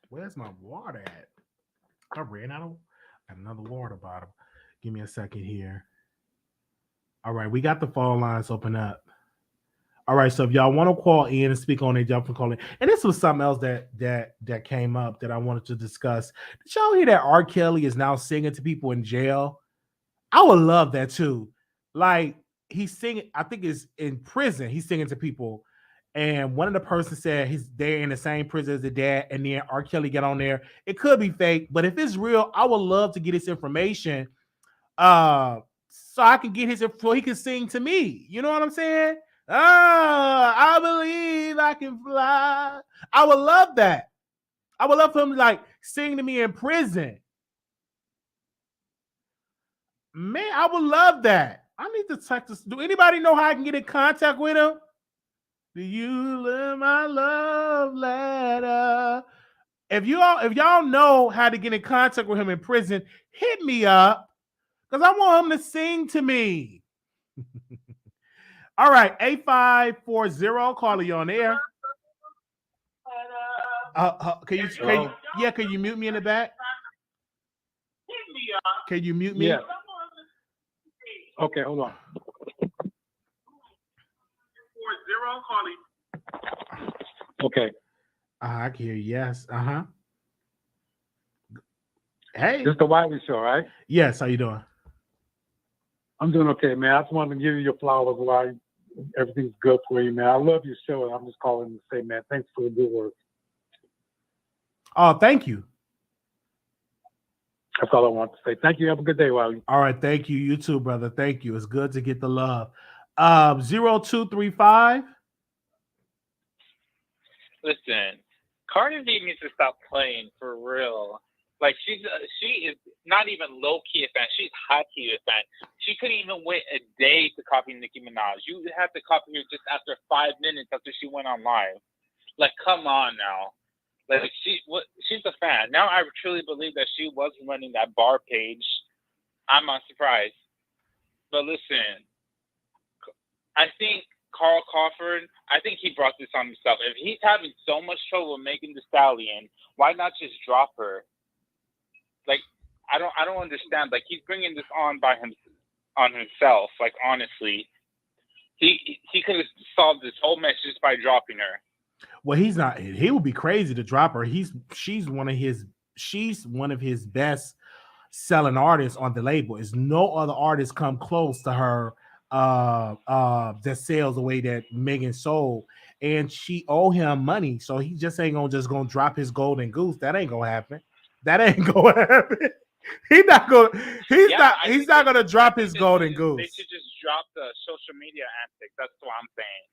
Where's my water at? I ran out of another water bottle. Give me a second here. All right, we got the phone lines open up. All right, so if y'all want to call in and speak on it, y'all can call in. And this was something else that came up that I wanted to discuss. Did y'all hear that R. Kelly is now singing to people in jail? I would love that too. Like he's singing, I think it's in prison. He's singing to people, and one of the persons said they're in the same prison as the dad, and then R. Kelly got on there. It could be fake, but if it's real, I would love to get his information. So I can get his so he can sing to me. You know what I'm saying? I believe I can fly. I would love that. I would love for him to like sing to me in prison. Man, I would love that. I need to text this. Do anybody know how I can get in contact with him? Do you love my love letter? If y'all know how to get in contact with him in prison, hit me up because I want him to sing to me. All right, 8540. Carly, you on the air? Can you mute me in the back? Can you mute me? Yeah. Okay, hold on. 40, Carly. Okay. I can hear you. Yes. Hey. This is the Wiley Show, right? Yes. How you doing? I'm doing okay, man. I just wanted to give you your flowers while everything's good for you, man. I love your show, and I'm just calling to say, man, thanks for the good work. Oh, thank you. That's all I want to say. Thank you. Have a good day, Wiley. All right. Thank you. You too, brother. Thank you. It's good to get the love. 0235. Listen, Cardi B needs to stop playing for real. Like she is not even low key a fan. She's high key a fan. She couldn't even wait a day to copy Nicki Minaj. You had to copy her just after 5 minutes after she went on live. Like, come on now. Like she's a fan. Now I truly believe that she was running that bar page. I'm not surprised. But listen, I think Carl Crawford, I think he brought this on himself. If he's having so much trouble making the Stallion, why not just drop her? Like, I don't understand. Like, he's bringing this on himself. Like, honestly, he could have solved this whole mess just by dropping her. Well, he's not. He would be crazy to drop her. She's one of his best selling artists on the label. There's no other artist come close to her that sells the way that Meghan sold. and she owe him money, so he just ain't gonna drop his golden goose. That ain't gonna happen. That ain't gonna happen. He's not gonna. He's not gonna drop his golden goose. They should just drop the social media antics. That's what I'm saying.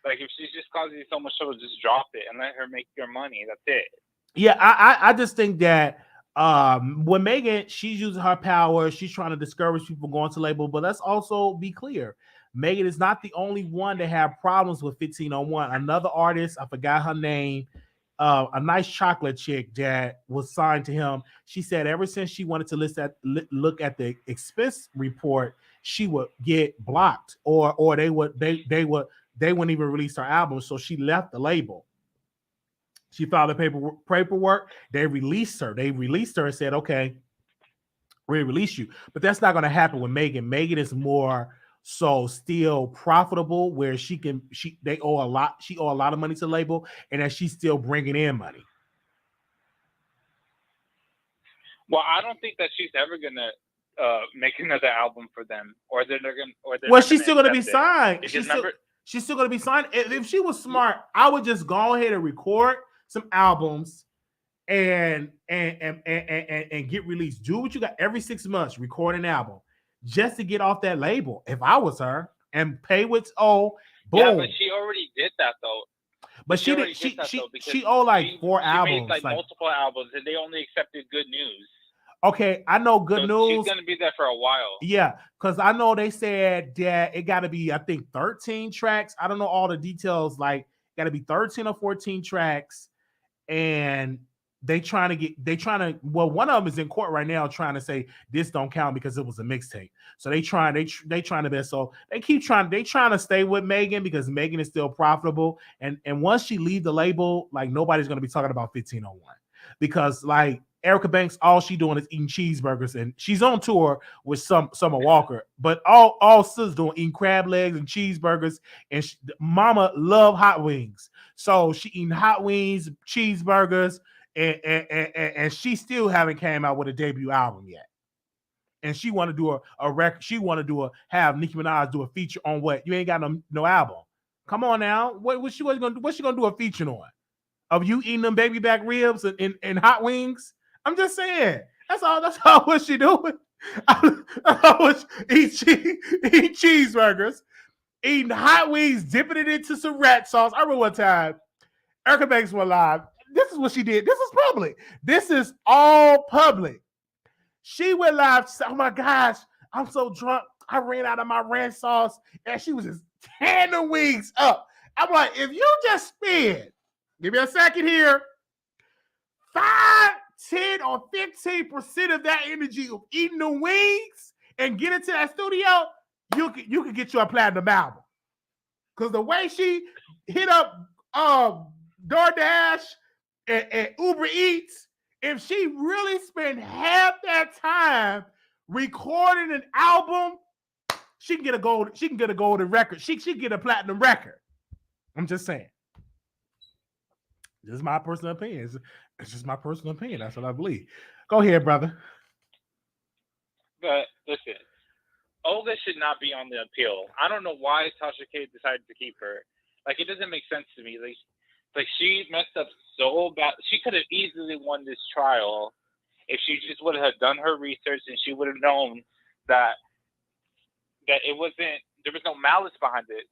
Like if she's just causing so much trouble, just drop it and let her make your money. That's it. Yeah, I just think that when Meghan, she's using her power, she's trying to discourage people going to label. But let's also be clear. Meghan is not the only one to have problems with 1501. Another artist, I forgot her name, a nice chocolate chick that was signed to him. She said ever since she wanted to look at the expense report, she would get blocked, or they wouldn't even release her album. So she left the label. She filed the paperwork. They released her. And said, okay, we release you. But that's not going to happen with Meghan. Meghan is more so still profitable, where she owe a lot. She owe a lot of money to the label, and that she's still bringing in money. Well, I don't think that she's ever gonna make another album for them, or they're gonna. Well, she's still gonna be signed. She's still gonna be signed. If she was smart, I would just go ahead and record some albums and get released. Do what you got every 6 months, record an album just to get off that label. If I was her, and pay what's owed. Boom. Yeah, but she already did that though. But she owed like 4 albums. She made like multiple albums, and they only accepted Good News. Okay, I know Good News. She's gonna be there for a while. Yeah, because I know they said that it got to be, I think, 13 tracks. I don't know all the details. Like, got to be 13 or 14 tracks, and well, one of them is in court right now trying to say this don't count because it was a mixtape. So they trying to best. So they trying to stay with Meghan because Meghan is still profitable. And once she leave the label, like nobody's gonna be talking about 1501 because like Erica Banks, all she doing is eating cheeseburgers, and she's on tour with Summer Walker, but all sis doing eating crab legs and cheeseburgers, and Mama love hot wings, so she eating hot wings, cheeseburgers, and she still haven't came out with a debut album yet, and she want to do a record. She want to have Nicki Minaj do a feature on what? You ain't got no album. Come on now, what she gonna do? What's she gonna do a feature on? Of you eating them baby back ribs and hot wings? I'm just saying. That's all what she doing. Eat cheeseburgers, eating hot wings, dipping it into some rat sauce. I remember one time, Erica Banks went live. This is what she did. This is public. This is all public. She went live. Oh my gosh, I'm so drunk. I ran out of my ranch sauce, and she was just tearing the wings up. I'm like, if you just spend, give me a second here, 5, 10, or 15% of that energy of eating the wings and get into that studio, you can get you a platinum album. Because the way she hit up DoorDash and Uber Eats, if she really spent half that time recording an album, she can get a golden record. She can get a platinum record. I'm just saying. This is my personal opinion. It's just my personal opinion. That's what I believe. Go ahead, brother. But listen, Olga should not be on the appeal. I don't know why Tasha K decided to keep her. Like, it doesn't make sense to me. Like she messed up so bad. She could have easily won this trial if she just would have done her research, and she would have known that it wasn't. There was no malice behind it.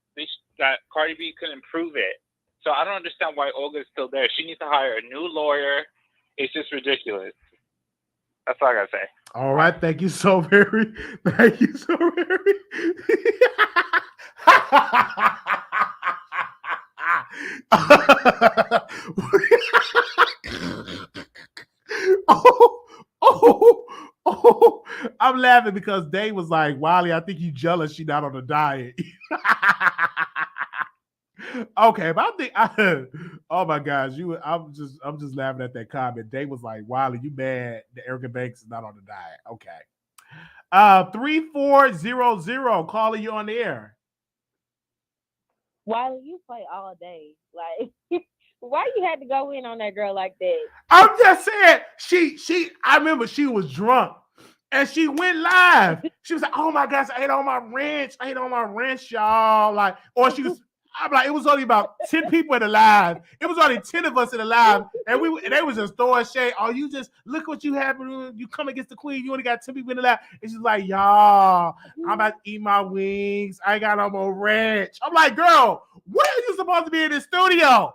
That Cardi B couldn't prove it. So I don't understand why Olga is still there. She needs to hire a new lawyer. It's just ridiculous. That's all I gotta say. All right, thank you so very. Thank you so very. Oh! I'm laughing because Dave was like, Wiley, I think you jealous she not on a diet. Okay, but I think oh my gosh, I'm just laughing at that comment. Dave was like, Wiley, you mad that Erica Banks is not on the diet. Okay. 3400, caller, you on the air. Wiley, you play all day. Like, why you had to go in on that girl like that? I'm just saying, I remember she was drunk and she went live. She was like, oh my gosh, I ate all my ranch, y'all. Like, or she was, I'm like, it was only about 10 people in the live. It was only 10 of us in the live, and they was just throwing shade. Oh, you just look what you have. You come against the queen. You only got 10 people in the live. It's just like, y'all, I'm about to eat my wings. I got no more ranch. I'm like, girl, where are you supposed to be in the studio?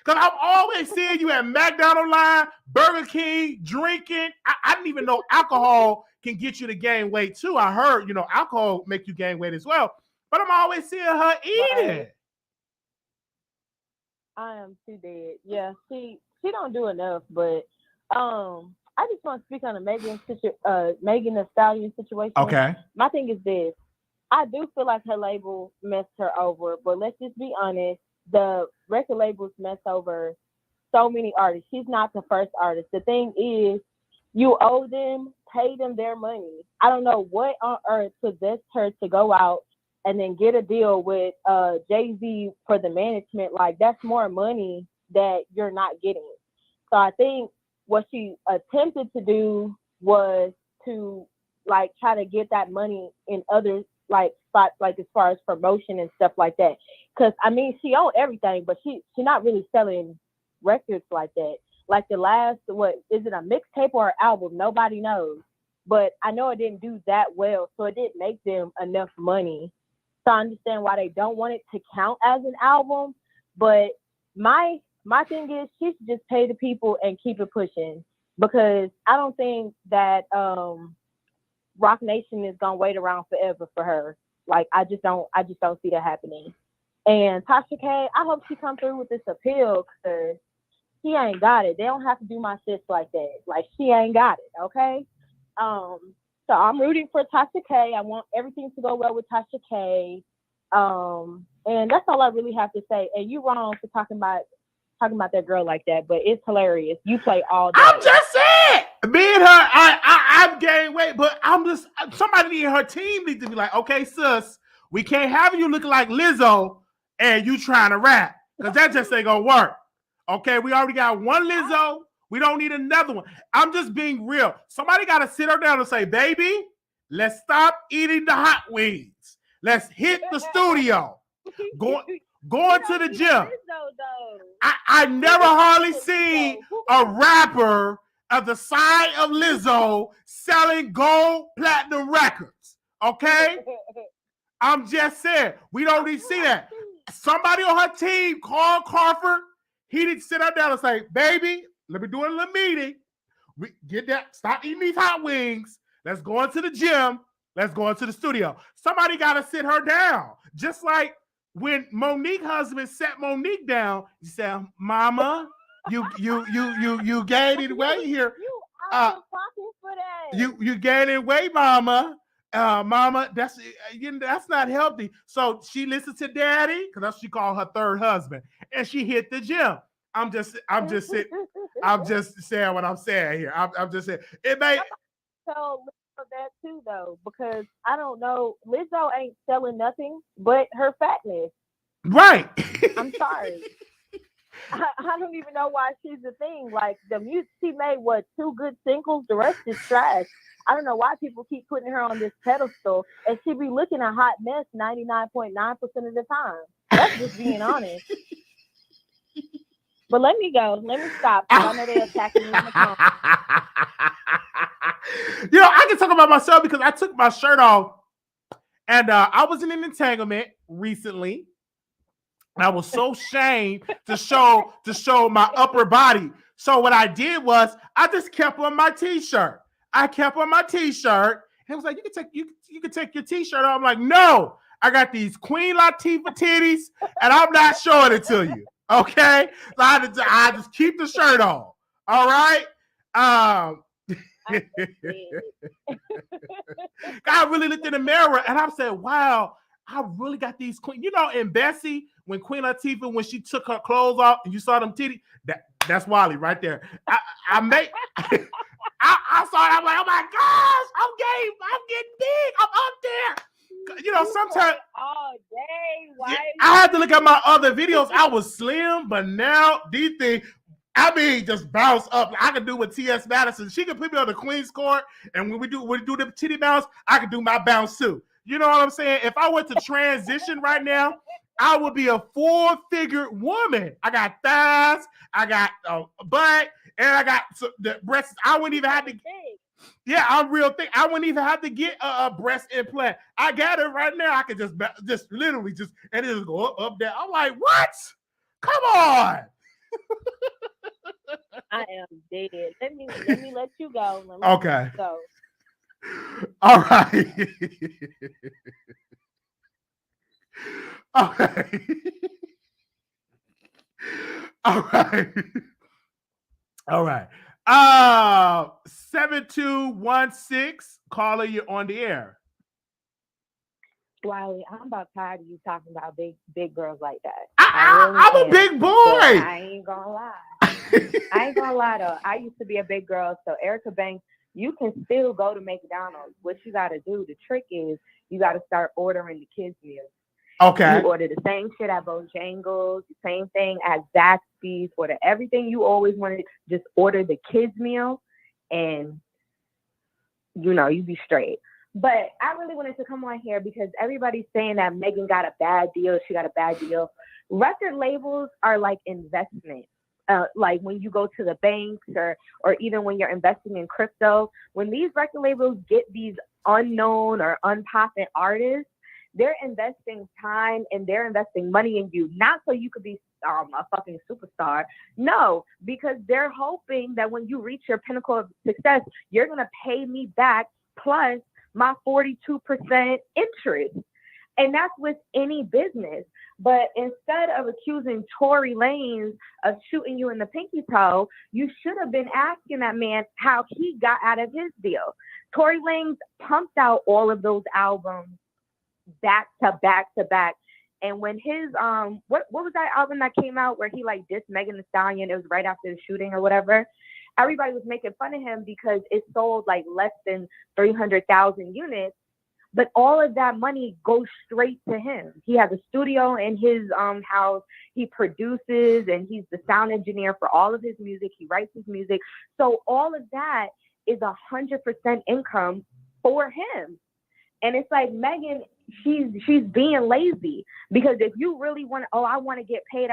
Because I'm always seeing you at McDonald's line, Burger King, drinking. I didn't even know alcohol can get you to gain weight too. I heard, alcohol make you gain weight as well. But I'm always seeing her eating. Right. I am too dead. Yeah, she don't do enough. But I just want to speak on the Meghan Thee Stallion situation. Okay. My thing is this: I do feel like her label messed her over. But let's just be honest: the record labels mess over so many artists. She's not the first artist. The thing is, you owe them, pay them their money. I don't know what on earth possessed her to go out and then get a deal with Jay-Z for the management. Like, that's more money that you're not getting. So I think what she attempted to do was to like try to get that money in other like spots, like as far as promotion and stuff like that. Because I mean, she owned everything, but she's not really selling records like that. Like the last, what is it, a mixtape or an album? Nobody knows. But I know it didn't do that well, so it didn't make them enough money. So I understand why they don't want it to count as an album. But my thing is, she should just pay the people and keep it pushing, because I don't think that Rock Nation is gonna wait around forever for her. Like, I just don't see that happening. And Tasha K, I hope she come through with this appeal, because she ain't got it. They don't have to do my sis like that. Like, she ain't got it, okay? So I'm rooting for Tasha K. I want everything to go well with Tasha K. And that's all I really have to say. And you wrong for talking about that girl like that, but it's hilarious. You play all day. I'm just saying, me and her, I've gained weight, but somebody in her team needs to be like, okay, sis, we can't have you looking like Lizzo and you trying to rap, because that just ain't gonna work. Okay, we already got one Lizzo. We don't need another one. I'm just being real. Somebody got to sit her down and say, baby, let's stop eating the hot wings. Let's hit the studio. Going to the gym. I never hardly seen a rapper of the size of Lizzo selling gold platinum records. Okay? I'm just saying, we don't need to see that. Somebody on her team, Carl Crawford, he didn't sit her down and say, baby, let me do a little meeting. We get that. Stop eating these hot wings. Let's go into the gym. Let's go into the studio. Somebody got to sit her down. Just like when Monique's husband sat Monique down, he said, "Mama, you gaining weight here. You gaining weight, Mama. Mama, that's not healthy." So she listened to Daddy, because that's what she called her third husband, and she hit the gym. I'm just saying what I'm saying here. I'm just saying it may. So that too, though, because I don't know, Lizzo ain't selling nothing but her fatness. Right. I'm sorry. I don't even know why she's a thing. Like, the music, she made 2 good singles. The rest is trash. I don't know why people keep putting her on this pedestal, and she be looking a hot mess 99.9% of the time. That's just being honest. But let me go. Let me stop. I know they're attacking me in the comments. I can talk about myself because I took my shirt off, and I was in an entanglement recently. And I was so ashamed to show my upper body. So what I did was I just kept on my t-shirt. I kept on my t-shirt. And it was like, you can take your t-shirt off. I'm like, no, I got these Queen Latifah titties, and I'm not showing it to you. Okay, so I just keep the shirt on. All right. I really looked in the mirror and I said, "Wow, I really got these queen." In Bessie, when Queen Latifah, when she took her clothes off and you saw them titties, that's Wiley right there. I saw it. I'm like, oh my gosh, I'm getting big. I'm up there. Sometimes all day, Wiley. I had to look at my other videos. I was slim, but now these things, just bounce up. I can do with T.S. Madison. She can put me on the Queen's Court, and when we do the titty bounce, I can do my bounce too. You know what I'm saying? If I were to transition right now I would be a full-figured woman. I got thighs, I got a butt, and I got the breasts. I wouldn't even have to. Yeah, I'm real thick. I wouldn't even have to get a breast implant. I got it right now. I could just literally just and it just go up there. I'm like, what? Come on. I am dead. Let me let you go. Let me Okay. go. All right. Okay. All right. All right. 7216. Caller, you're on the air. Wiley, I'm about tired of you talking about big girls like that. I'm a big boy. I ain't gonna lie. I ain't gonna lie though. I used to be a big girl, so Erica Banks, you can still go to McDonald's. What you gotta do, the trick is you gotta start ordering the kids' meals. Okay. You order the same shit at Bojangles, the same thing at Zaxby's, order everything you always wanted. Just order the kids' meal, and you be straight. But I really wanted to come on here because everybody's saying that Meghan got a bad deal. She got a bad deal. Record labels are like investments. Like when you go to the banks or even when you're investing in crypto, when these record labels get these unknown or unpopular artists, they're investing time and they're investing money in you, not so you could be a fucking superstar. No, because they're hoping that when you reach your pinnacle of success, you're going to pay me back plus my 42% interest. And that's with any business. But instead of accusing Tory Lanez of shooting you in the pinky toe, you should have been asking that man how he got out of his deal. Tory Lanez pumped out all of those albums back to back to back. And when his what was that album that came out where he like dissed Megan Thee Stallion? It was right after the shooting or whatever. Everybody was making fun of him because it sold like less than 300,000 units. But all of that money goes straight to him. He has a studio in his house. He produces and he's the sound engineer for all of his music. He writes his music. So all of that is 100% income for him. And it's like Meghan, she's being lazy because if you really want, I want to get paid.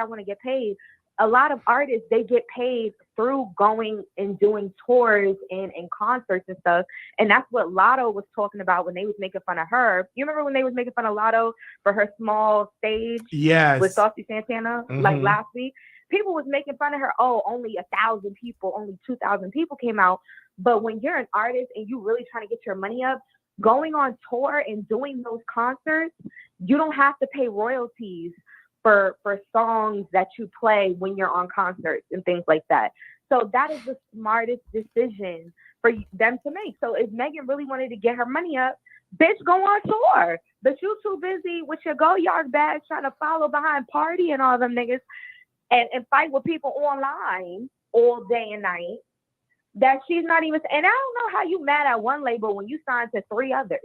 A lot of artists, they get paid through going and doing tours and concerts and stuff. And that's what Lotto was talking about when they was making fun of her. You remember when they was making fun of Lotto for her small stage with Saucy Santana, like last week? People was making fun of her. Oh, only 1,000 people, only 2,000 people came out. But when you're an artist and you really trying to get your money up, going on tour and doing those concerts, you don't have to pay royalties for songs that you play when you're on concerts and things like that. So that is the smartest decision for them to make. So if Meghan really wanted to get her money up, bitch, go on tour. But you too busy with your Go-Yard bags trying to follow behind Party and all them niggas and fight with people online all day and night that she's not even. And I don't know how you mad at one label when you signed to 3 others.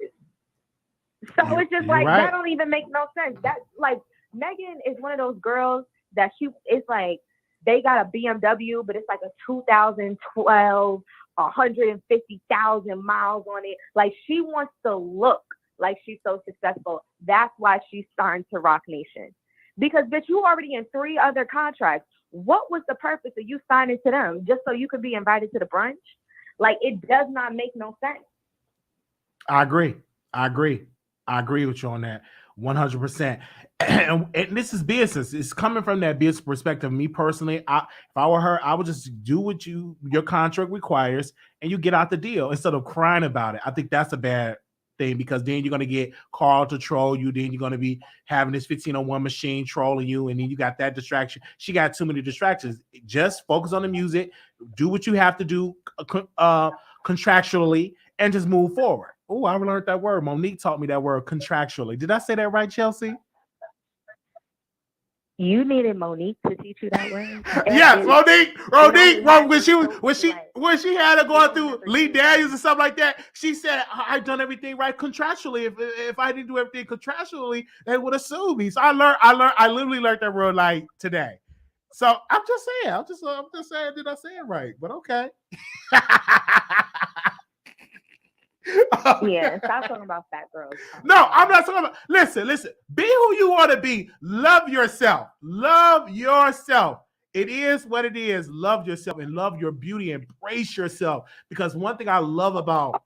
So it's just like, that don't even make no sense. That's like, Meghan is one of those girls that it's like they got a BMW, but it's like a 2012, 150,000 miles on it. Like she wants to look like she's so successful. That's why she's signed to Rock Nation. Because bitch, you already in 3 other contracts. What was the purpose of you signing to them? Just so you could be invited to the brunch? Like it does not make no sense. I agree with you on that 100%. And this is business. It's coming from that business perspective. Me personally, if I were her, I would just do what your contract requires and you get out the deal instead of crying about it. I think that's a bad thing because then you're going to get Carl to troll you. Then you're going to be having this 1501 machine trolling you. And then you got that distraction. She got too many distractions. Just focus on the music. Do what you have to do contractually and just move forward. Oh, I learned that word. Monique taught me that word, contractually. Did I say that right, Chelsea? You needed Monique to teach you that word. Yes, Monique. When she had her going through Lee Daniels and stuff like that, she said, "I've done everything right contractually. If I didn't do everything contractually, they would have sued me." So I literally learned that word like today. So I'm just saying, did I say it right? But okay. Yeah, stop talking about fat girls. No, I'm not talking about. Listen. Be who you want to be. Love yourself. Love yourself. It is what it is. Love yourself and love your beauty. Embrace yourself. Because one thing I love about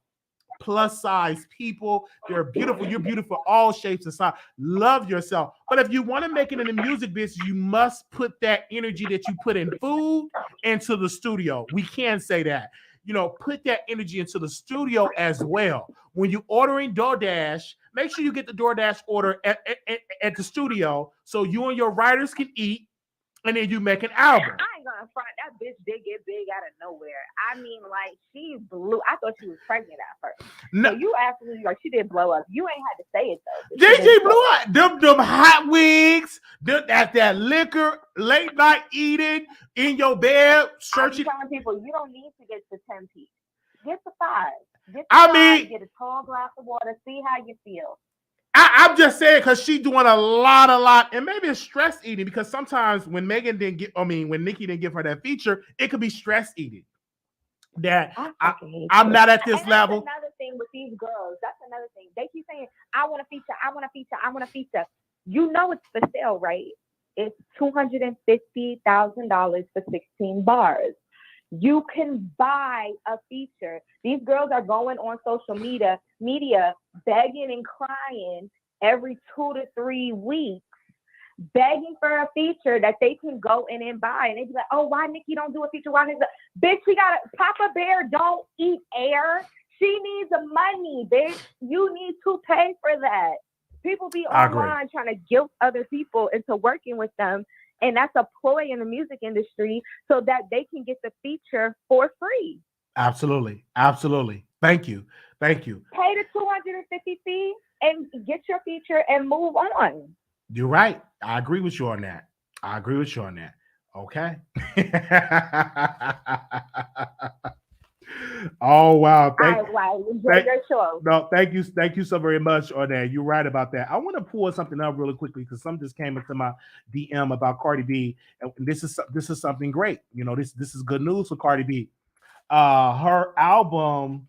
plus size people, they're beautiful. You're beautiful, all shapes and sizes. Love yourself. But if you want to make it in the music business, you must put that energy that you put in food into the studio. We can say that. Put that energy into the studio as well. When you're ordering DoorDash, make sure you get the DoorDash order at the studio so you and your writers can eat, and then you make an album. I ain't gonna front. That bitch did get big out of nowhere. I mean, like, she blew. I thought she was pregnant at first. No, so you absolutely, like, she did blow up. You ain't had to say it though. JG blew up. Them hot wigs, that liquor, late night eating in your bed, searching. I'm telling people, you don't need to get the 10 piece. Get the 5. Get a tall glass of water. See how you feel. I'm just saying because she's doing a lot, and maybe it's stress eating because sometimes when Nikki didn't give her that feature, it could be stress eating. That I'm not at this level. That's another thing with these girls. That's another thing. They keep saying, I want a feature, I want a feature, I want a feature. You know it's for sale, right? It's $250,000 for 16 bars. You can buy a feature. These girls are going on social media begging and crying every 2 to 3 weeks, begging for a feature that they can go in and buy. And they be like, oh, why Nikki don't do a feature? Why bitch, she got Papa Bear don't eat air. She needs the money, bitch. You need to pay for that. People be online trying to guilt other people into working with them. And that's a ploy in the music industry so that they can get the feature for free. Absolutely. Thank you. Pay the $250 fee and get your feature and move on. You're right. I agree with you on that. Okay. Oh wow! Enjoy your show. No, thank you so very much on that. You're right about that. I want to pull something up really quickly because something just came into my DM about Cardi B, and this is something great. This is good news for Cardi B. Her album.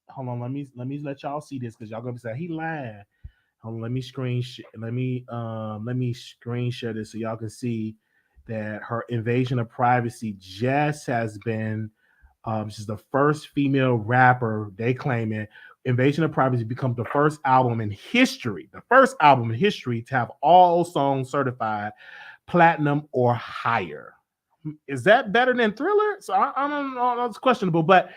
Hold on, let me let y'all see this because y'all gonna be saying he lied. Hold on, let me screen share this so y'all can see that her Invasion of Privacy just has been. She's the first female rapper, they claim it. Invasion of Privacy becomes the first album in history to have all songs certified platinum or higher. Is that better than Thriller? So I don't know. That's questionable, but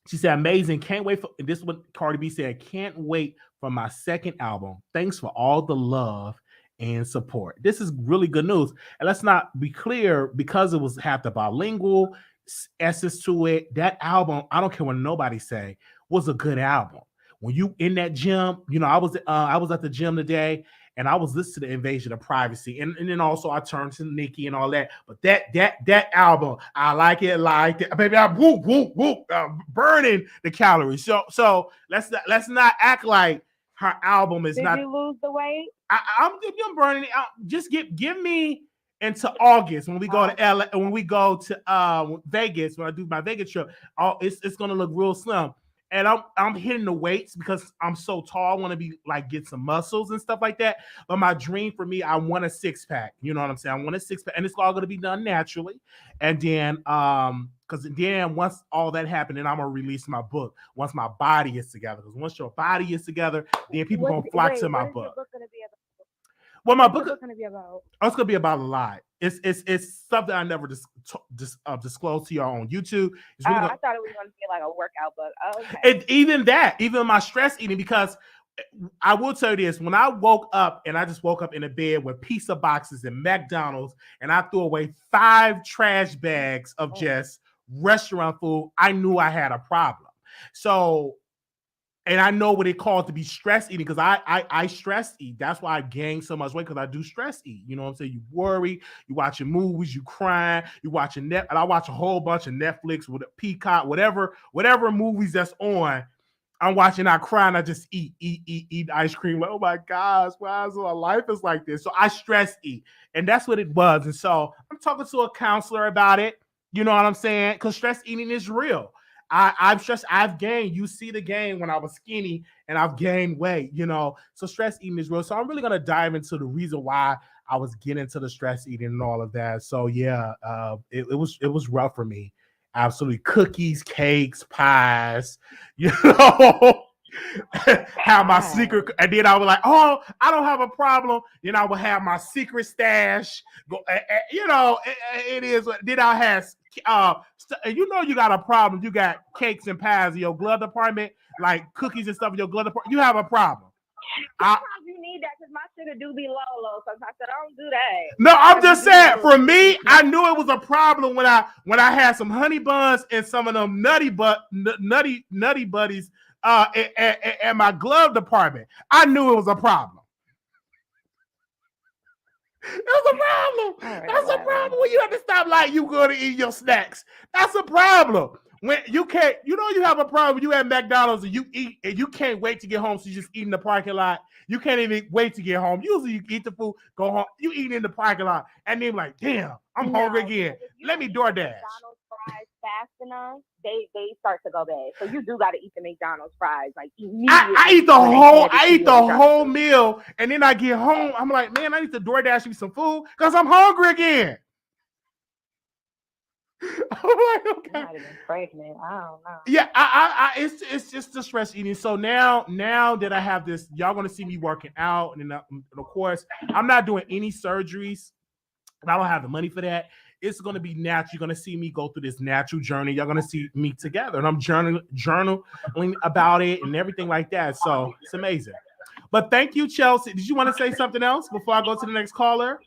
she said, amazing. Can't wait for this. Is what Cardi B said. Can't wait for my second album. Thanks for all the love and support. This is really good news. And let's not be clear, because it was half the bilingual essence to it. That album, I don't care what nobody say, was a good album. When you in that gym, I was at the gym today and I was listening to Invasion of Privacy, and then also I turned to Nicki and all that. But that album, I like it, baby. I burning the calories. So let's not act like her album is not. Did you lose the weight? I'm burning it out. Just give me into August when we go to LA, when we go to Vegas, when I do my Vegas trip. It's gonna look real slim. And I'm hitting the weights because I'm so tall. I want to be get some muscles and stuff like that. But my dream for me, I want a 6-pack. You know what I'm saying? I want a 6-pack, and it's all gonna be done naturally. And then because then once all that happened, then I'm gonna release my book once my body is together. Because once your body is together, then people gonna flock to my book. What is your book gonna be about? Well, my book is going to be about. It's going to be about a lot. It's something I never disclosed to y'all on YouTube. It's really I thought it was going to be like a workout book. Oh, okay. Even my stress eating, because I will tell you this: when I woke up and I just woke up in a bed with pizza boxes and McDonald's, and I threw away 5 trash bags of just restaurant food, I knew I had a problem. So. And I know what it called to be stress eating, because I stress eat. That's why I gained so much weight, because I do stress eat. You know what I'm saying? You worry, you watching movies, you crying, you watching and I watch a whole bunch of Netflix with a Peacock, whatever movies that's on. I'm watching, I cry, and I just eat ice cream. Like, oh my gosh, why is my life is like this? So I stress eat, and that's what it was. And so I'm talking to a counselor about it. You know what I'm saying? Because stress eating is real. I'm stressed. I've gained. You see the gain when I was skinny, and I've gained weight. So stress eating is real. So I'm really gonna dive into the reason why I was getting into the stress eating and all of that. So yeah, it was rough for me. Absolutely, cookies, cakes, pies. You know. Have my secret, and then I was like, "Oh, I don't have a problem." Then I would have my secret stash. It is. Then I had, you got a problem. You got cakes and pies in your glove department, like cookies and stuff in your glove department. You have a problem. Sometimes you need that because my sugar do be low. Sometimes I don't do that. No, I'm just saying. For me, I knew it was a problem when I had some honey buns and some of them nutty buddies. In my glove department, I knew it was a problem. It was a problem. That's a problem when you have to stop like you going to eat your snacks. That's a problem. When you can't, you have a problem when you at McDonald's and you eat and you can't wait to get home, so you just eat in the parking lot. You can't even wait to get home. Usually you eat the food, go home, you eat in the parking lot, and then like, damn, I'm hungry again. Let me DoorDash. McDonald's fries fast enough, they start to go bad. So you do got to eat the McDonald's fries like immediately. I eat the whole meal, and then I get home. I'm like, man, I need to DoorDash me some food because I'm hungry again. I'm like, okay. I'm not even pregnant. I don't know. Yeah, it's just the stress eating. So now that I have this, y'all gonna see me working out, and then of course I'm not doing any surgeries, and I don't have the money for that. It's gonna be natural. You're gonna see me go through this natural journey. You're gonna see me together, and I'm journaling about it and everything like that. So it's amazing. But thank you, Chelsea. Did you want to say something else before I go to the next caller?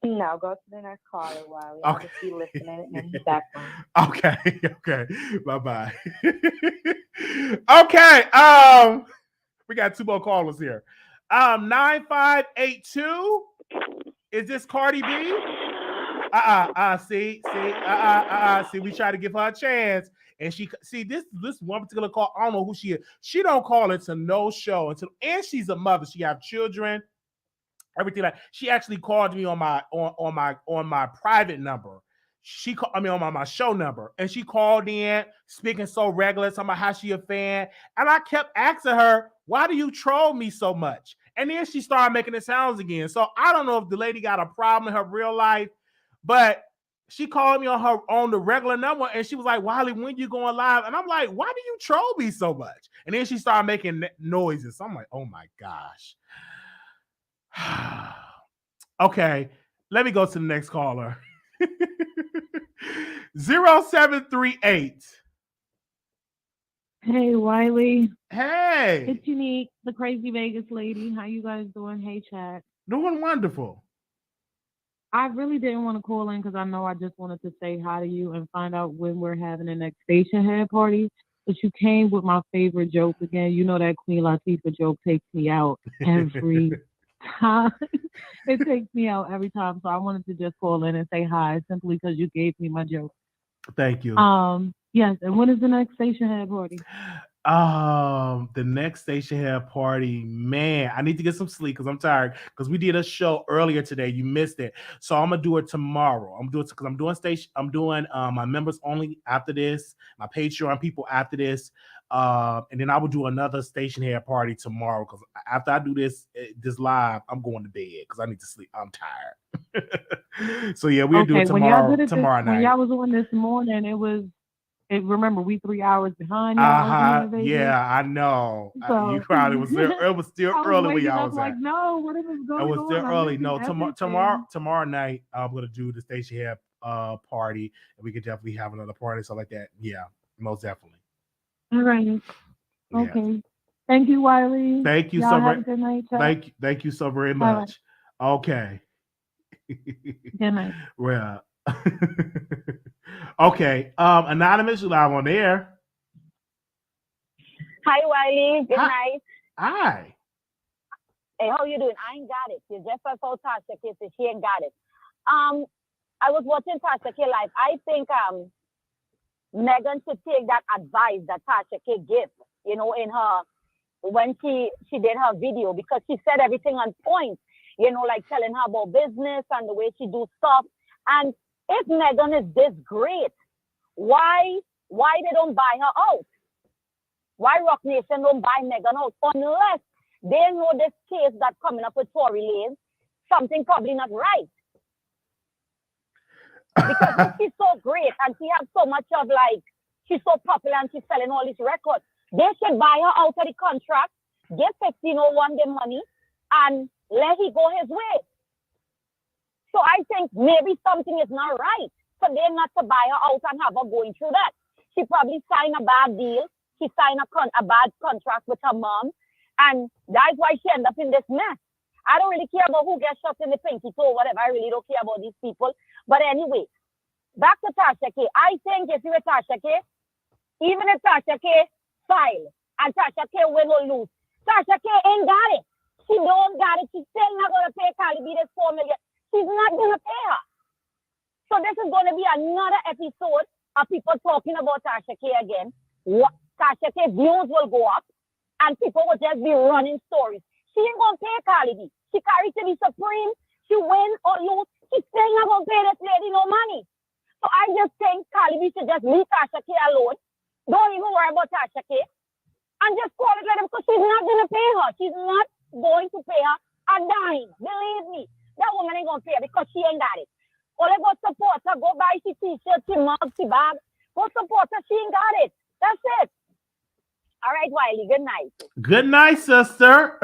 No, go to the next caller, Wiley. Okay. I'll just be listening in the background. Okay. Bye-bye. Okay. We got two more callers here. 9582. Is this Cardi B? See, we try to give her a chance. And she this one particular call, I don't know who she is. She don't call into no show and she's a mother. She have children. Everything like she actually called me on my private number. She called on my show number, and she called in speaking so regular, talking about how she a fan. And I kept asking her, "Why do you troll me so much?" And then she started making the sounds again. So I don't know if the lady got a problem in her real life, but she called me on the regular number, and she was like, "Wiley, when you going live?" And I'm like, "Why do you troll me so much?" And then she started making noises. So I'm like, "Oh my gosh." Okay, let me go to the next caller. 0738. Hey, Wiley. Hey. It's Unique, the crazy Vegas lady. How you guys doing? Hey, chat. Doing wonderful. I really didn't want to call in because I know I just wanted to say hi to you and find out when we're having the next station head party. But you came with my favorite joke again. You know that Queen Latifah joke takes me out every time. It takes me out every time. So I wanted to just call in and say hi simply because you gave me my joke. Thank you. Yes. And when is the next station head party? The next station head party, man, I need to get some sleep because I'm tired. Because we did a show earlier today, you missed it. So I'm gonna do it tomorrow. I'm doing my members only after this, my Patreon people after this, and then I will do another station head party tomorrow. Because after I do this live, I'm going to bed because I need to sleep. I'm tired. So yeah, we'll do it tomorrow night. When y'all was on this morning, remember, we 3 hours behind. Yeah, I know. So, you probably was there. It was still early when y'all was like, no, what is going on? It was still early. No, tomorrow night, I'm gonna do the station head party, and we could definitely have another party, stuff like that. Yeah, most definitely. All right. Okay. Yeah. Thank you, Wiley. Thank you so much. Good night. Thank you so very much. Right. Okay. Good night. Well. Okay, Anonymous, you live on the air. Hi, Wiley. Good night. Hi. Hey, how you doing? I ain't got it. You just saw Tasha K, so she ain't got it. I was watching Tasha K live. I think Meghan should take that advice that Tasha K gave, in her when she did her video, because she said everything on point, like telling her about business and the way she do stuff. And if Meghan is this great, why why they don't buy her out? Why Rock Nation don't buy Meghan out? Unless they know this case that's coming up with Tory Lane, something probably not right. Because if she's so great and she has so much of like, she's so popular and she's selling all these records, they should buy her out of the contract, get 1601 the money, and let he go his way. So I think maybe something is not right for them not to buy her out and have her going through that. She probably signed a bad deal. She signed a bad contract with her mom. And that's why she ended up in this mess. I don't really care about who gets shot in the pinky toe or whatever. I really don't care about these people. But anyway, back to Tasha K. I think if you were Tasha K, even if Tasha K file and Tasha K win or lose, Tasha K ain't got it. She don't got it. She's still not going to pay Cardi B this $4 million. She's not going to pay her. So this is going to be another episode of people talking about Tasha K again. Tasha K views will go up and people will just be running stories. She ain't going to pay Cardi B. She carries to be supreme. She win or lose. She's still not going to pay this lady no money. So I just think Cardi B should just leave Tasha K alone. Don't even worry about Tasha K. And just call it later because she's not going to pay her. She's not going to pay her a dime. Believe me. That woman ain't going to pay her because she ain't got it. Only go support her. Go buy she t-shirt, she mug, she bag. Go support her. She ain't got it. That's it. All right, Wiley. Good night. Good night, sister.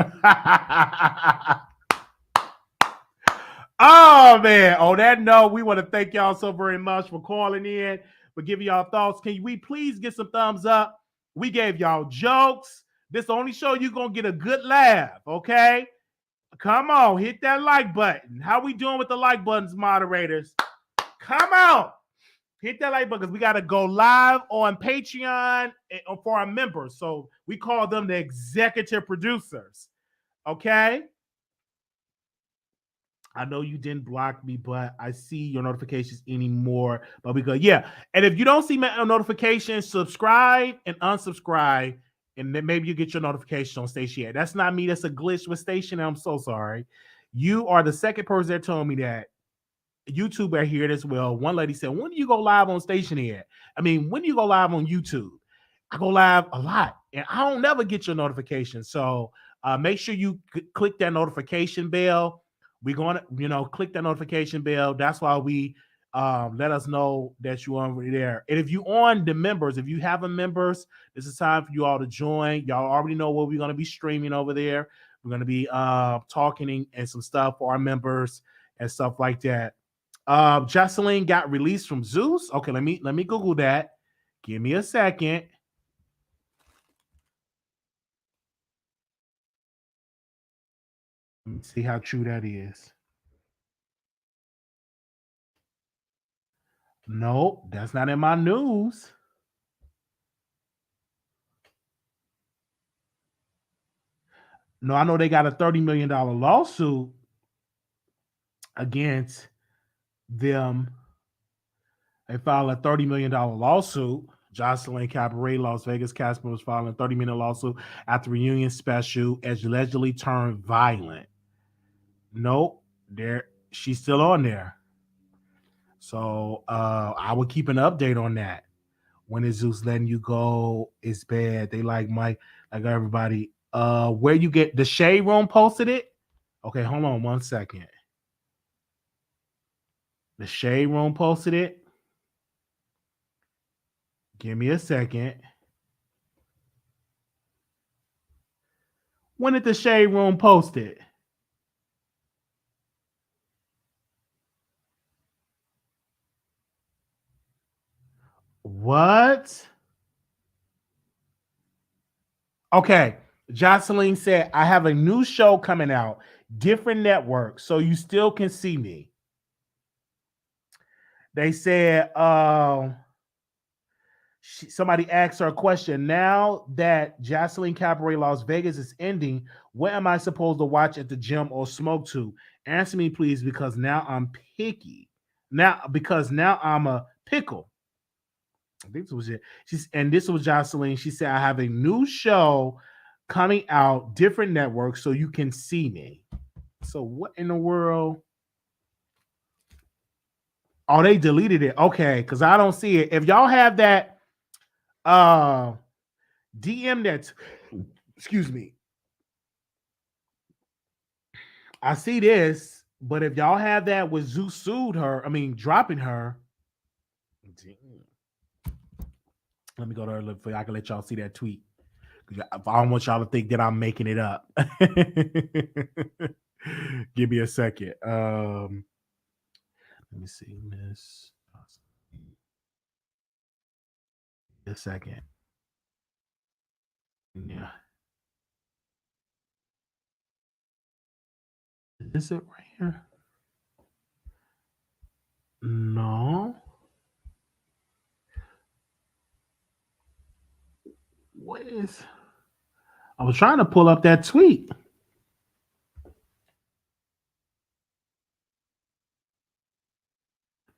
Oh, man. On that note, we want to thank y'all so very much for calling in, for giving y'all thoughts. Can we please get some thumbs up? We gave y'all jokes. This the only show you're going to get a good laugh, okay? Come on, hit that like button. How we doing with the like buttons, moderators? Come on. Hit that like button because we got to go live on Patreon for our members. So we call them the executive producers, okay? I know you didn't block me, but I see your notifications anymore. But we go, yeah. And if you don't see my notifications, subscribe and unsubscribe, and then maybe you get your notification on Station. That's not me. That's a glitch with Station. I'm so sorry. You are the second person that told me that. YouTube are here as well. One lady said, when do you go live on Station here? I mean, when do you go live on YouTube? I go live a lot, and I don't never get your notification. So make sure you click that notification bell. We're going to, click that notification bell. That's why we let us know that you're over there. And if you on the members, if you have a members, this is time for you all to join. Y'all already know what we're going to be streaming over there. We're going to be talking and some stuff for our members and stuff like that. Jocelyn got released from Zeus. Okay, let me Google that. Give me a second. Let me see how true that is. Nope, that's not in my news. No, I know they got a $30 million lawsuit against them. They filed a $30 million lawsuit. Jocelyn Cabaret, Las Vegas Casper was filing a $30 million lawsuit after reunion special as allegedly turned violent. Nope, she's still on there. So I will keep an update on that. When is Zeus letting you go? It's bad. They like Mike, like everybody. Where you get the Shade Room posted it? Okay, hold on 1 second. The Shade Room posted it. Give me a second. When did the Shade Room post it? What? Okay. Jocelyn said, I have a new show coming out, different network, so you still can see me. They said, somebody asked her a question. Now that Jocelyn Cabaret Las Vegas is ending, what am I supposed to watch at the gym or smoke to? Answer me, please, because now I'm picky. Now I'm a pickle. I think this was it. This was Jocelyn. She said, I have a new show coming out, different networks, so you can see me. So what in the world? Oh, they deleted it. Okay, because I don't see it. If y'all have that, DM that. Excuse me. I see this, but if y'all have that with Zeus sued her, I mean dropping her. Let me go to her look for I can let y'all see that tweet. I don't want y'all to think that I'm making it up. Give me a second. Let me see, Miss. A second. Yeah. Is it right here? No. What is? I was trying to pull up that tweet.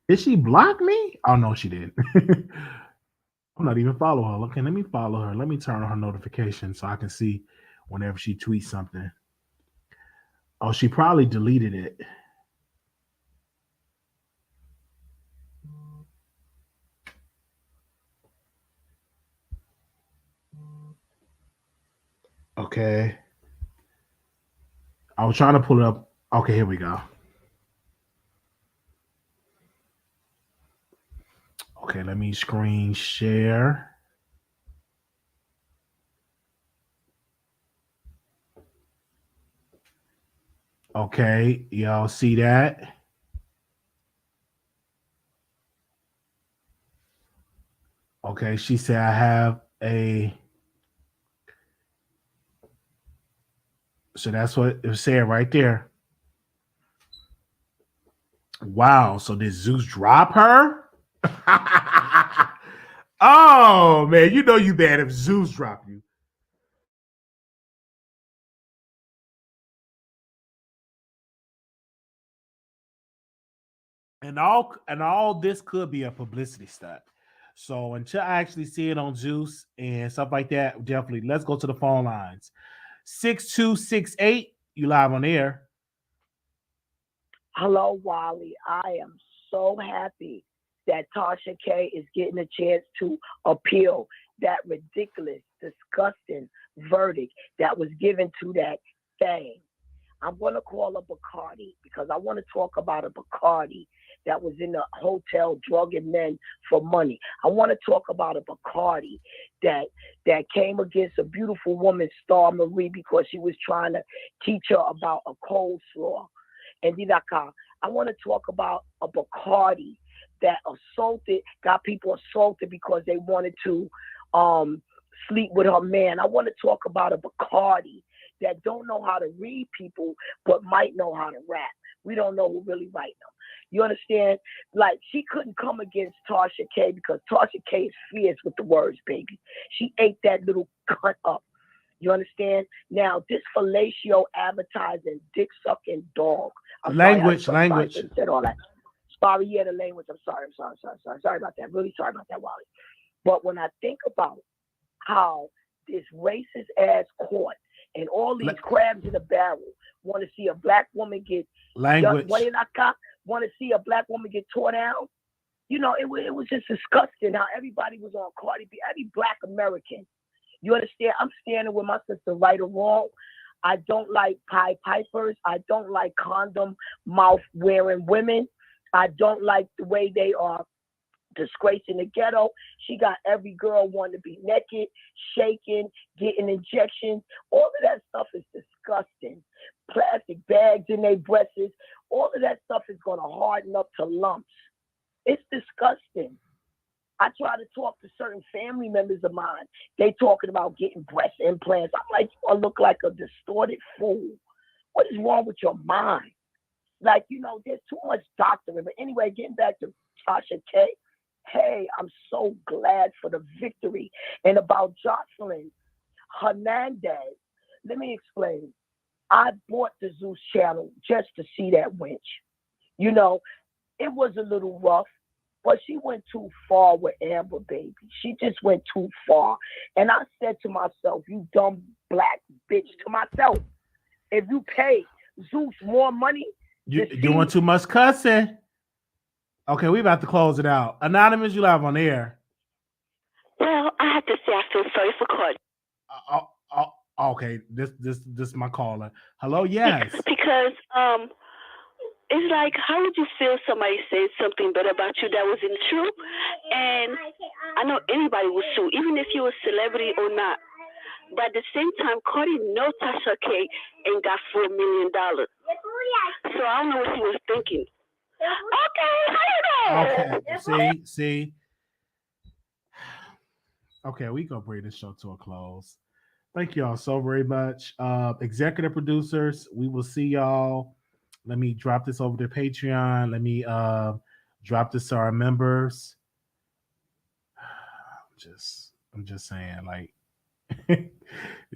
Did she block me? Oh no, she didn't. I'm not even follow her. Okay, let me follow her. Let me turn on her notifications so I can see whenever she tweets something. Oh, she probably deleted it. Okay. I was trying to pull it up. Okay, here we go. Okay, let me screen share. Okay, y'all see that? Okay, she said I have a. So that's what it was saying right there. Wow. So did Zeus drop her? Oh man, you know you bad if Zeus drop you. And all this could be a publicity stunt. So until I actually see it on Zeus and stuff like that, definitely let's go to the phone lines. 6268, you live on air. Hello, Wiley. I am so happy that Tasha K is getting a chance to appeal that ridiculous, disgusting verdict that was given to that thing. I'm going to call a Bacardi because I want to talk about a Bacardi that was in the hotel drugging men for money. I want to talk about a Bacardi that came against a beautiful woman, Star Marie, because she was trying to teach her about a coleslaw. And I want to talk about a Bacardi that got people assaulted because they wanted to sleep with her man. I want to talk about a Bacardi that don't know how to read people, but might know how to rap. We don't know who really write them. You understand? Like, she couldn't come against Tasha K because Tasha K is fierce with the words, baby. She ate that little cunt up. You understand? Now, this fellatio advertising, dick sucking dog. Language. Said all that. Sorry, yeah, the language. I'm sorry about that. Really sorry about that, Wally. But when I think about how this racist ass court and all these crabs in the barrel want to see a black woman get language. Want to see a black woman get tore down. You know, it was just disgusting how everybody was on Cardi B. Every black American. You understand? I'm standing with my sister, right or wrong. I don't like Pied Pipers. I don't like condom mouth wearing women. I don't like the way they are disgracing the ghetto. She got every girl wanting to be naked, shaking, getting injections. All of that stuff is disgusting. Plastic bags in their breasts. All of that stuff is going to harden up to lumps. It's disgusting. I try to talk to certain family members of mine. They talking about getting breast implants. I'm like, you look like a distorted fool. What is wrong with your mind? Like, there's too much doctoring. But anyway, getting back to Tasha K. Hey, I'm so glad for the victory. And about Jocelyn Hernandez, let me explain. I bought the Zeus channel just to see that wench. It was a little rough. But she went too far with Amber, baby. She just went too far. And I said to myself, you dumb black bitch, to myself, if you pay Zeus more money... You're doing too much cussing. Okay, we about to close it out. Anonymous, you live on air. Well, I have to say I feel sorry for Cardi. Okay, this my caller. Hello, yes. Because it's like, how would you feel somebody said something bad about you that wasn't true? And I know anybody would sue, even if you're a celebrity or not. But at the same time, Cardi knows Tasha K and got $4 million. So I don't know what he was thinking. Okay, see. Okay, we gonna bring this show to a close. Thank y'all so very much. Executive producers, we will see y'all. Let me drop this over to Patreon. Let me drop this to our members. I'm just saying, like,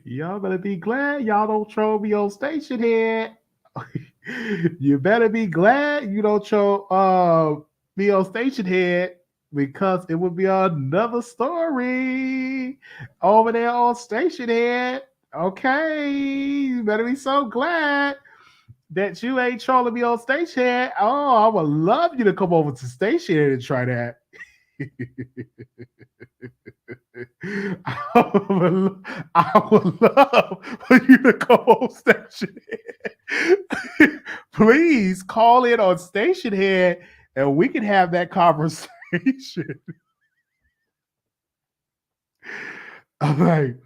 y'all better be glad y'all don't troll me on station head. You better be glad you don't troll me on station head, because it would be another story over there on station head. Okay, you better be so glad that you ain't trolling me on station head. Oh, I would love you to come over to station head and try that. I would love for you to come on station head. Please call in on station head and we can have that conversation. I'm like,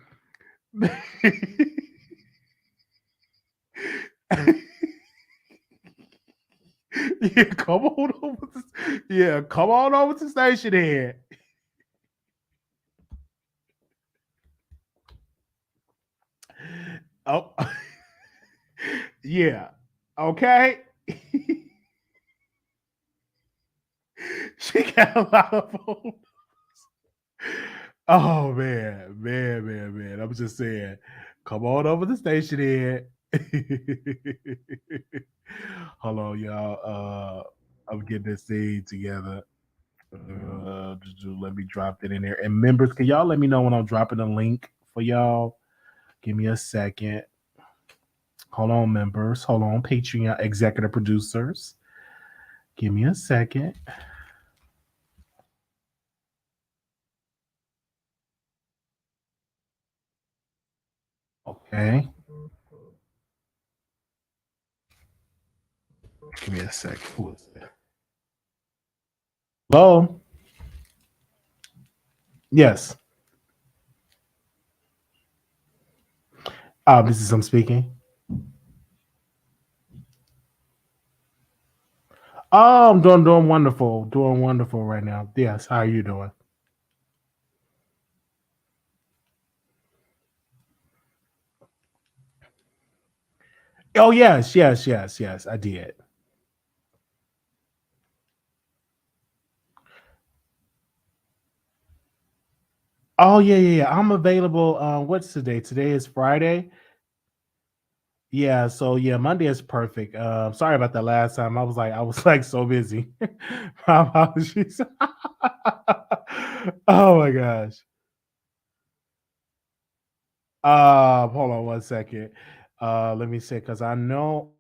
yeah, come on over. Come on over to station head. Oh, yeah. Okay. She got a lot of phones. Oh man. I'm just saying, come on over to station head. Hold on, y'all. I'm getting this scene together. Let me drop that in there. And members, can y'all let me know when I'm dropping a link for y'all? Give me a second. Hold on, members. Hold on, Patreon executive producers. Give me a second. Okay. Give me a second. Who is that? Hello? Yes. This is I'm speaking. Oh, I'm doing wonderful. Doing wonderful right now. Yes. How are you doing? Oh, yes. I did. Oh, yeah. I'm available. What's today? Today is Friday. Yeah, so yeah, Monday is perfect. Sorry about that last time. I was like so busy. My apologies. Oh my gosh. Hold on one second. Let me see, because I know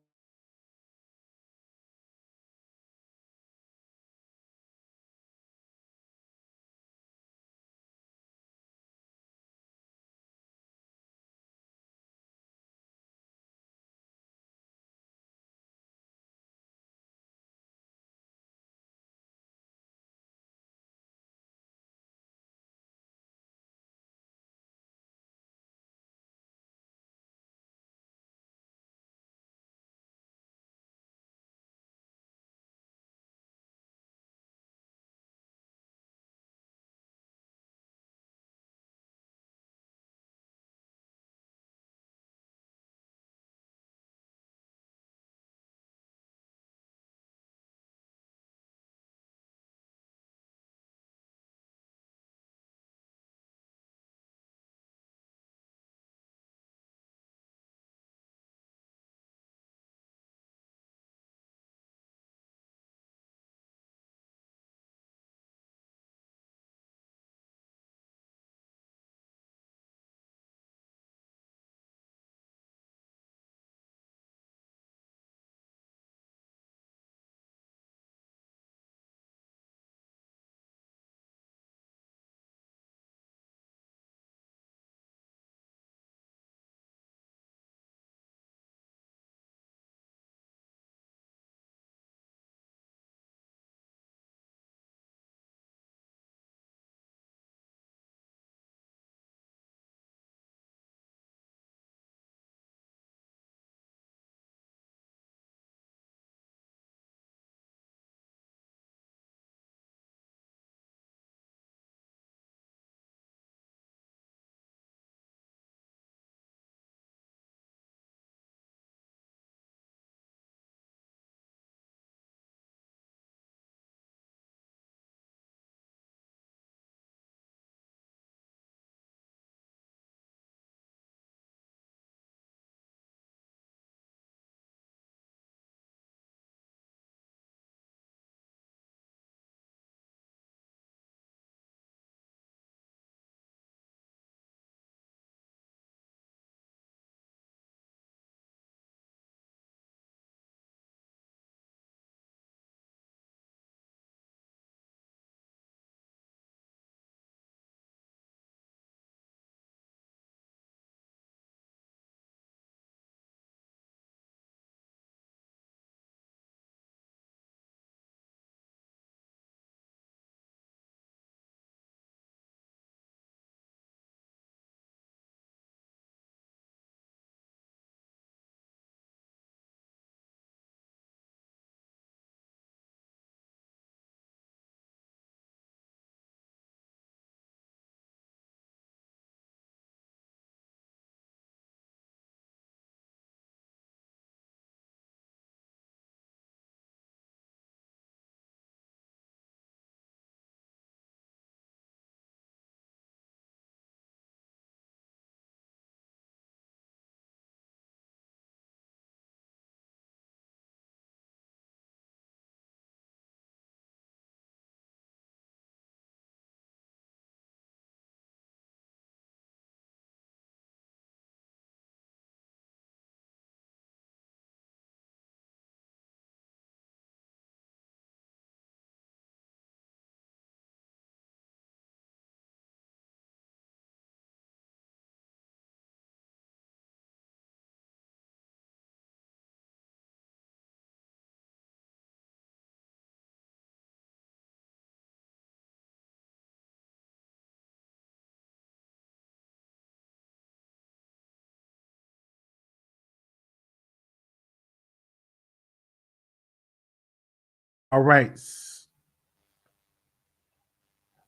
All right.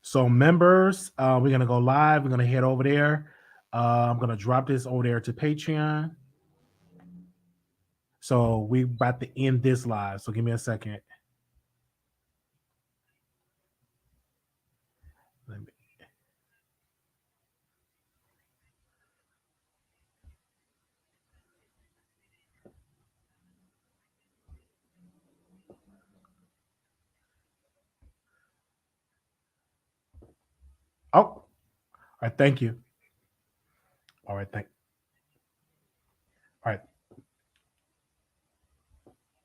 So members, we're gonna go live. We're gonna head over there. I'm gonna drop this over there to Patreon. So we about to end this live. So give me a second. Let me. Oh, all right. Thank you. All right. All right.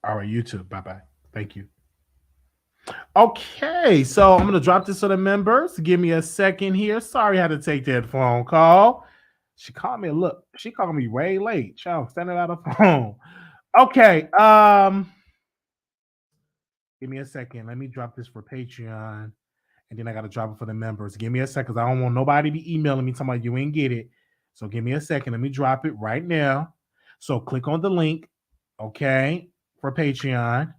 All right. YouTube. Bye bye. Thank you. Okay, so I'm gonna drop this to the members. Give me a second here. Sorry, I had to take that phone call. She called me. Look, she called me way late. Child, standing out of the phone. Okay. Give me a second. Let me drop this for Patreon, and then I gotta drop it for the members. Give me a second, because I don't want nobody to be emailing me talking about you ain't get it. So give me a second. Let me drop it right now. So click on the link, okay, for Patreon.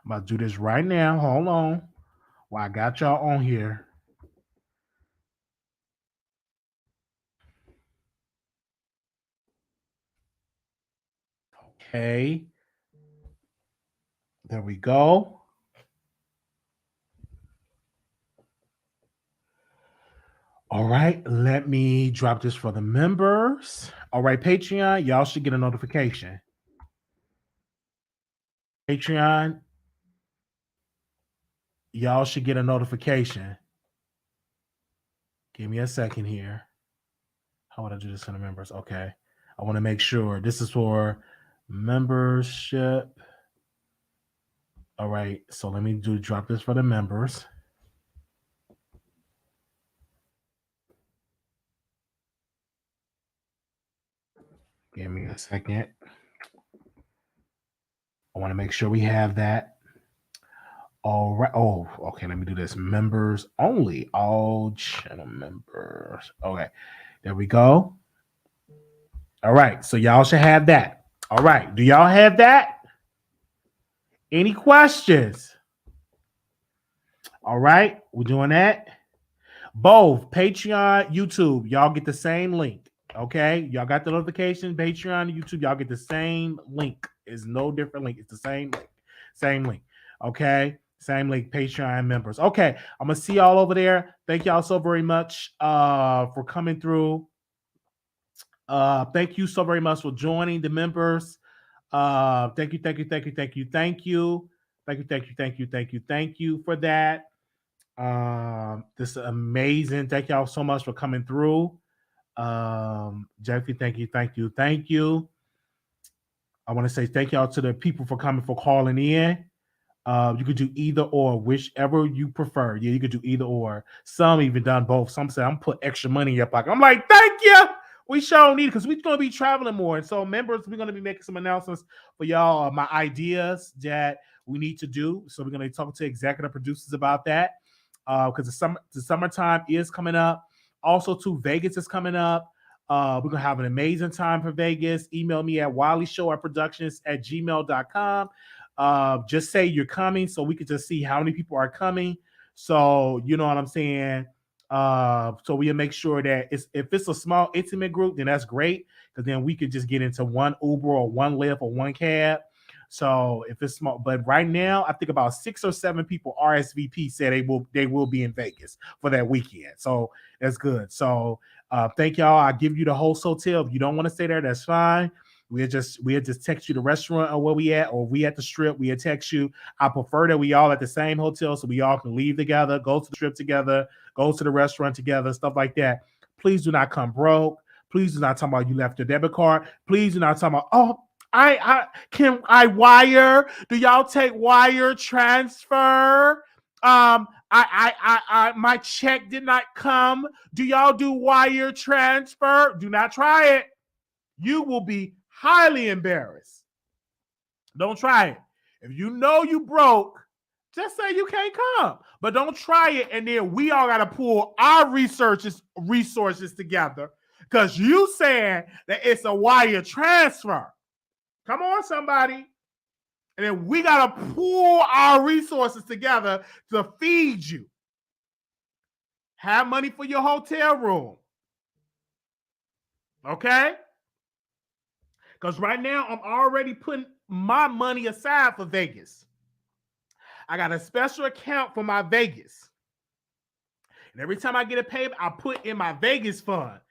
I'm about to do this right now. Hold on. Well, I got y'all on here. Okay. There we go. All right. Let me drop this for the members. All right, Patreon, y'all should get a notification. Patreon, y'all should get a notification. Give me a second here. How would I do this for the members? Okay. I want to make sure this is for membership. All right. So let me drop this for the members. Give me a second. I want to make sure we have that. All right. Oh, okay. Let me do this. Members only. All channel members. Okay. There we go. All right. So y'all should have that. All right. Do y'all have that? Any questions? All right. We're doing that. Both Patreon, YouTube. Y'all get the same link. Okay. Y'all got the notification. Patreon, YouTube. Y'all get the same link. It's no different link. It's the same link. Same link. Okay. Same link, Patreon members. Okay, I'm gonna see y'all over there. Thank y'all so very much for coming through. Thank you so very much for joining the members. Thank you for that. This is amazing. Thank y'all so much for coming through. Jeffrey, thank you. I want to say thank y'all to the people for coming, for calling in. You could do either or, whichever you prefer. Yeah, you could do either or. Some even done both. Some say, I'm put extra money in your pocket. I'm like, thank you. We sure need it, because we're going to be traveling more. And so, members, we're going to be making some announcements for y'all, my ideas that we need to do. So we're going to talk to executive producers about that, because the summertime is coming up. Also, too, Vegas is coming up. We're going to have an amazing time for Vegas. Email me at wileyshow@productions@gmail.com. Just say you're coming, so we could just see how many people are coming. So you know what I'm saying. So we'll make sure that if it's a small intimate group, then that's great, because then we could just get into one Uber or one Lyft or one cab. So if it's small, but right now I think about 6 or 7 people RSVP said they will be in Vegas for that weekend. So that's good. So thank y'all. I'll give you the host hotel. If you don't want to stay there, that's fine. We'll just text you the restaurant or where we at, or we at the strip. We'll text you. I prefer that we all at the same hotel, so we all can leave together, go to the strip together, go to the restaurant together, stuff like that. Please do not come broke. Please do not talk about you left your debit card. Please do not talk about, oh, I can I wire? Do y'all take wire transfer? My check did not come. Do y'all do wire transfer? Do not try it. You will be highly embarrassed. Don't try it. If you know you broke, just say you can't come. But don't try it, and then we all got to pull our resources together, because you saying that it's a wire transfer. Come on, somebody. And then we got to pool our resources together to feed you. Have money for your hotel room. Okay? Because right now, I'm already putting my money aside for Vegas. I got a special account for my Vegas. And every time I get a payment, I put in my Vegas fund.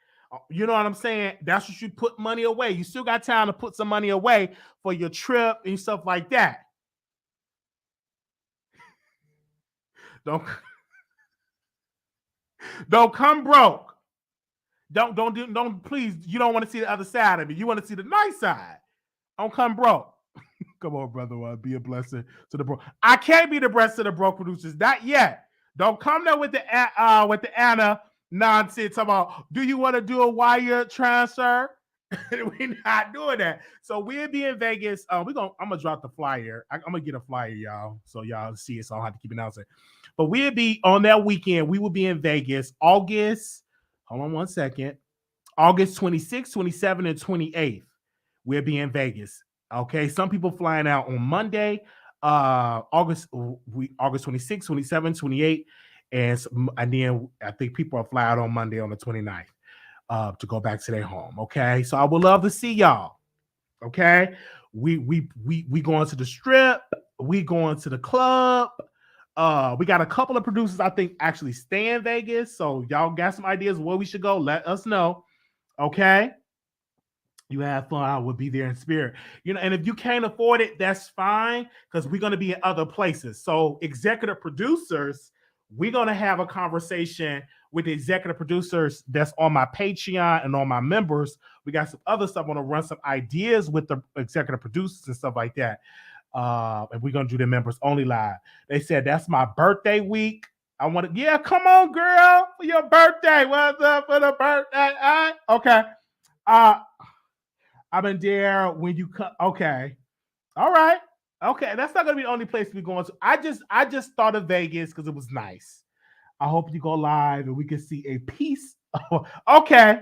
You know what I'm saying? That's what you put money away. You still got time to put some money away for your trip and stuff like that. Don't come broke. Don't please. You don't want to see the other side of it. You want to see the nice side. Don't come broke. Come on, brother. Be a blessing to the broke. I can't be the blessing to the broke producers. Not yet. Don't come there with the Anna nonsense about, do you want to do a wire transfer? We're not doing that. So we'll be in Vegas. I'm gonna drop the flyer. I'm gonna get a flyer, y'all, so y'all see it. So I don't have to keep announcing. But we'll be on that weekend. We will be in Vegas August. Hold on one second. August 26th, 27th, and 28th. We'll be in Vegas. Okay. Some people flying out on Monday, August 26th, 27th, 28th. And then I think people are flying out on Monday on the 29th to go back to their home. Okay. So I would love to see y'all. Okay. We going to the strip. We going to the club. We got a couple of producers, I think, actually stay in Vegas. So y'all got some ideas where we should go. Let us know. Okay. You have fun. I will be there in spirit. And if you can't afford it, that's fine, because we're going to be in other places. So executive producers, we're going to have a conversation with the executive producers that's on my Patreon and on my members. We got some other stuff. I want to run some ideas with the executive producers and stuff like that. And we're going to do the members only live. They said, that's my birthday week. I want to, yeah, come on, girl, for your birthday. What's up for the birthday? Okay. I've been there when you come. Okay. All right. Okay. That's not going to be the only place we're going to. I just thought of Vegas because it was nice. I hope you go live and we can see a piece. Okay.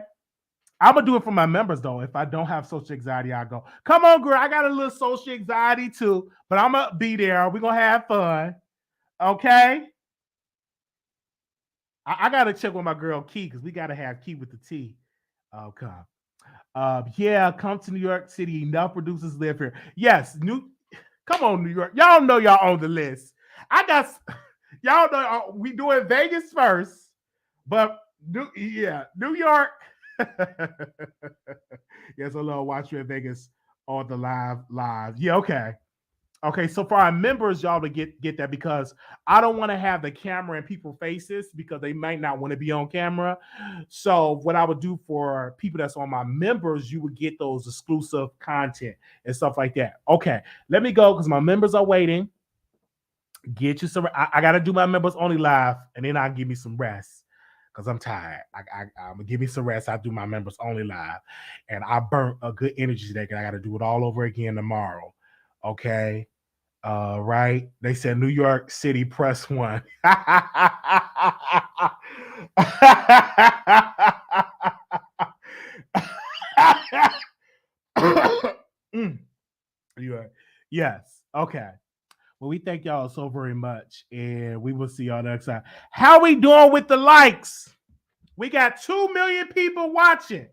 I'm going to do it for my members, though. If I don't have social anxiety, I'll go. Come on, girl. I got a little social anxiety, too. But I'm going to be there. We're going to have fun. Okay? I got to check with my girl, Key, because we got to have Key with the T. Okay. Yeah, come to New York City. Enough producers live here. Yes. Come on, New York. Y'all know y'all on the list. Y'all know we doing Vegas first. But, New York. Yes, I love watching you in Vegas on the live. Yeah, okay. Okay, so for our members, y'all to get that, because I don't want to have the camera in people's faces because they might not want to be on camera. So what I would do for people that's on my members, you would get those exclusive content and stuff like that. Okay, let me go because my members are waiting. Get you some. I got to do my members only live, and then I'll give me some rest. Because I'm tired. I'm going to give me some rest. I do my members only live. And I burnt a good energy today because I got to do it all over again tomorrow. Okay? Right? They said New York City, press 1. Yes. Okay. Well, we thank y'all so very much, and we will see y'all next time. How we doing with the likes? We got 2 million people watching.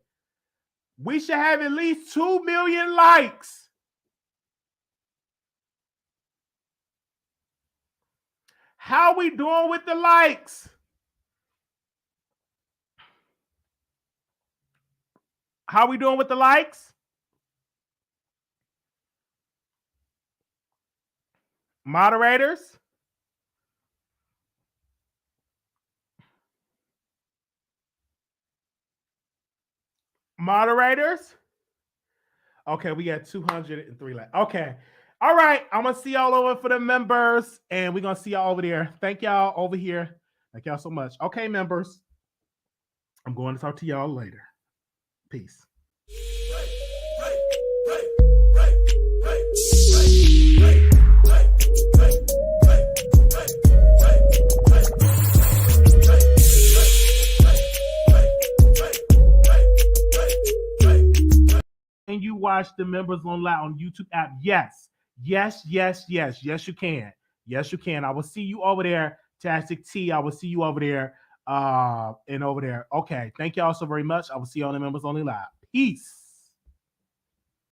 We should have at least 2 million likes. How we doing with the likes? How we doing with the likes? Moderators? Moderators? Okay, we got 203 likes. Okay. All right. I'm going to see y'all over for the members, and we're going to see y'all over there. Thank y'all over here. Thank y'all so much. Okay, members. I'm going to talk to y'all later. Peace. And you watch the members on YouTube app? Yes. Yes, yes, yes. Yes, you can. Yes, you can. I will see you over there, Tastic T. I will see you over there and over there. Okay. Thank y'all so very much. I will see you on the Members Only Live. Peace.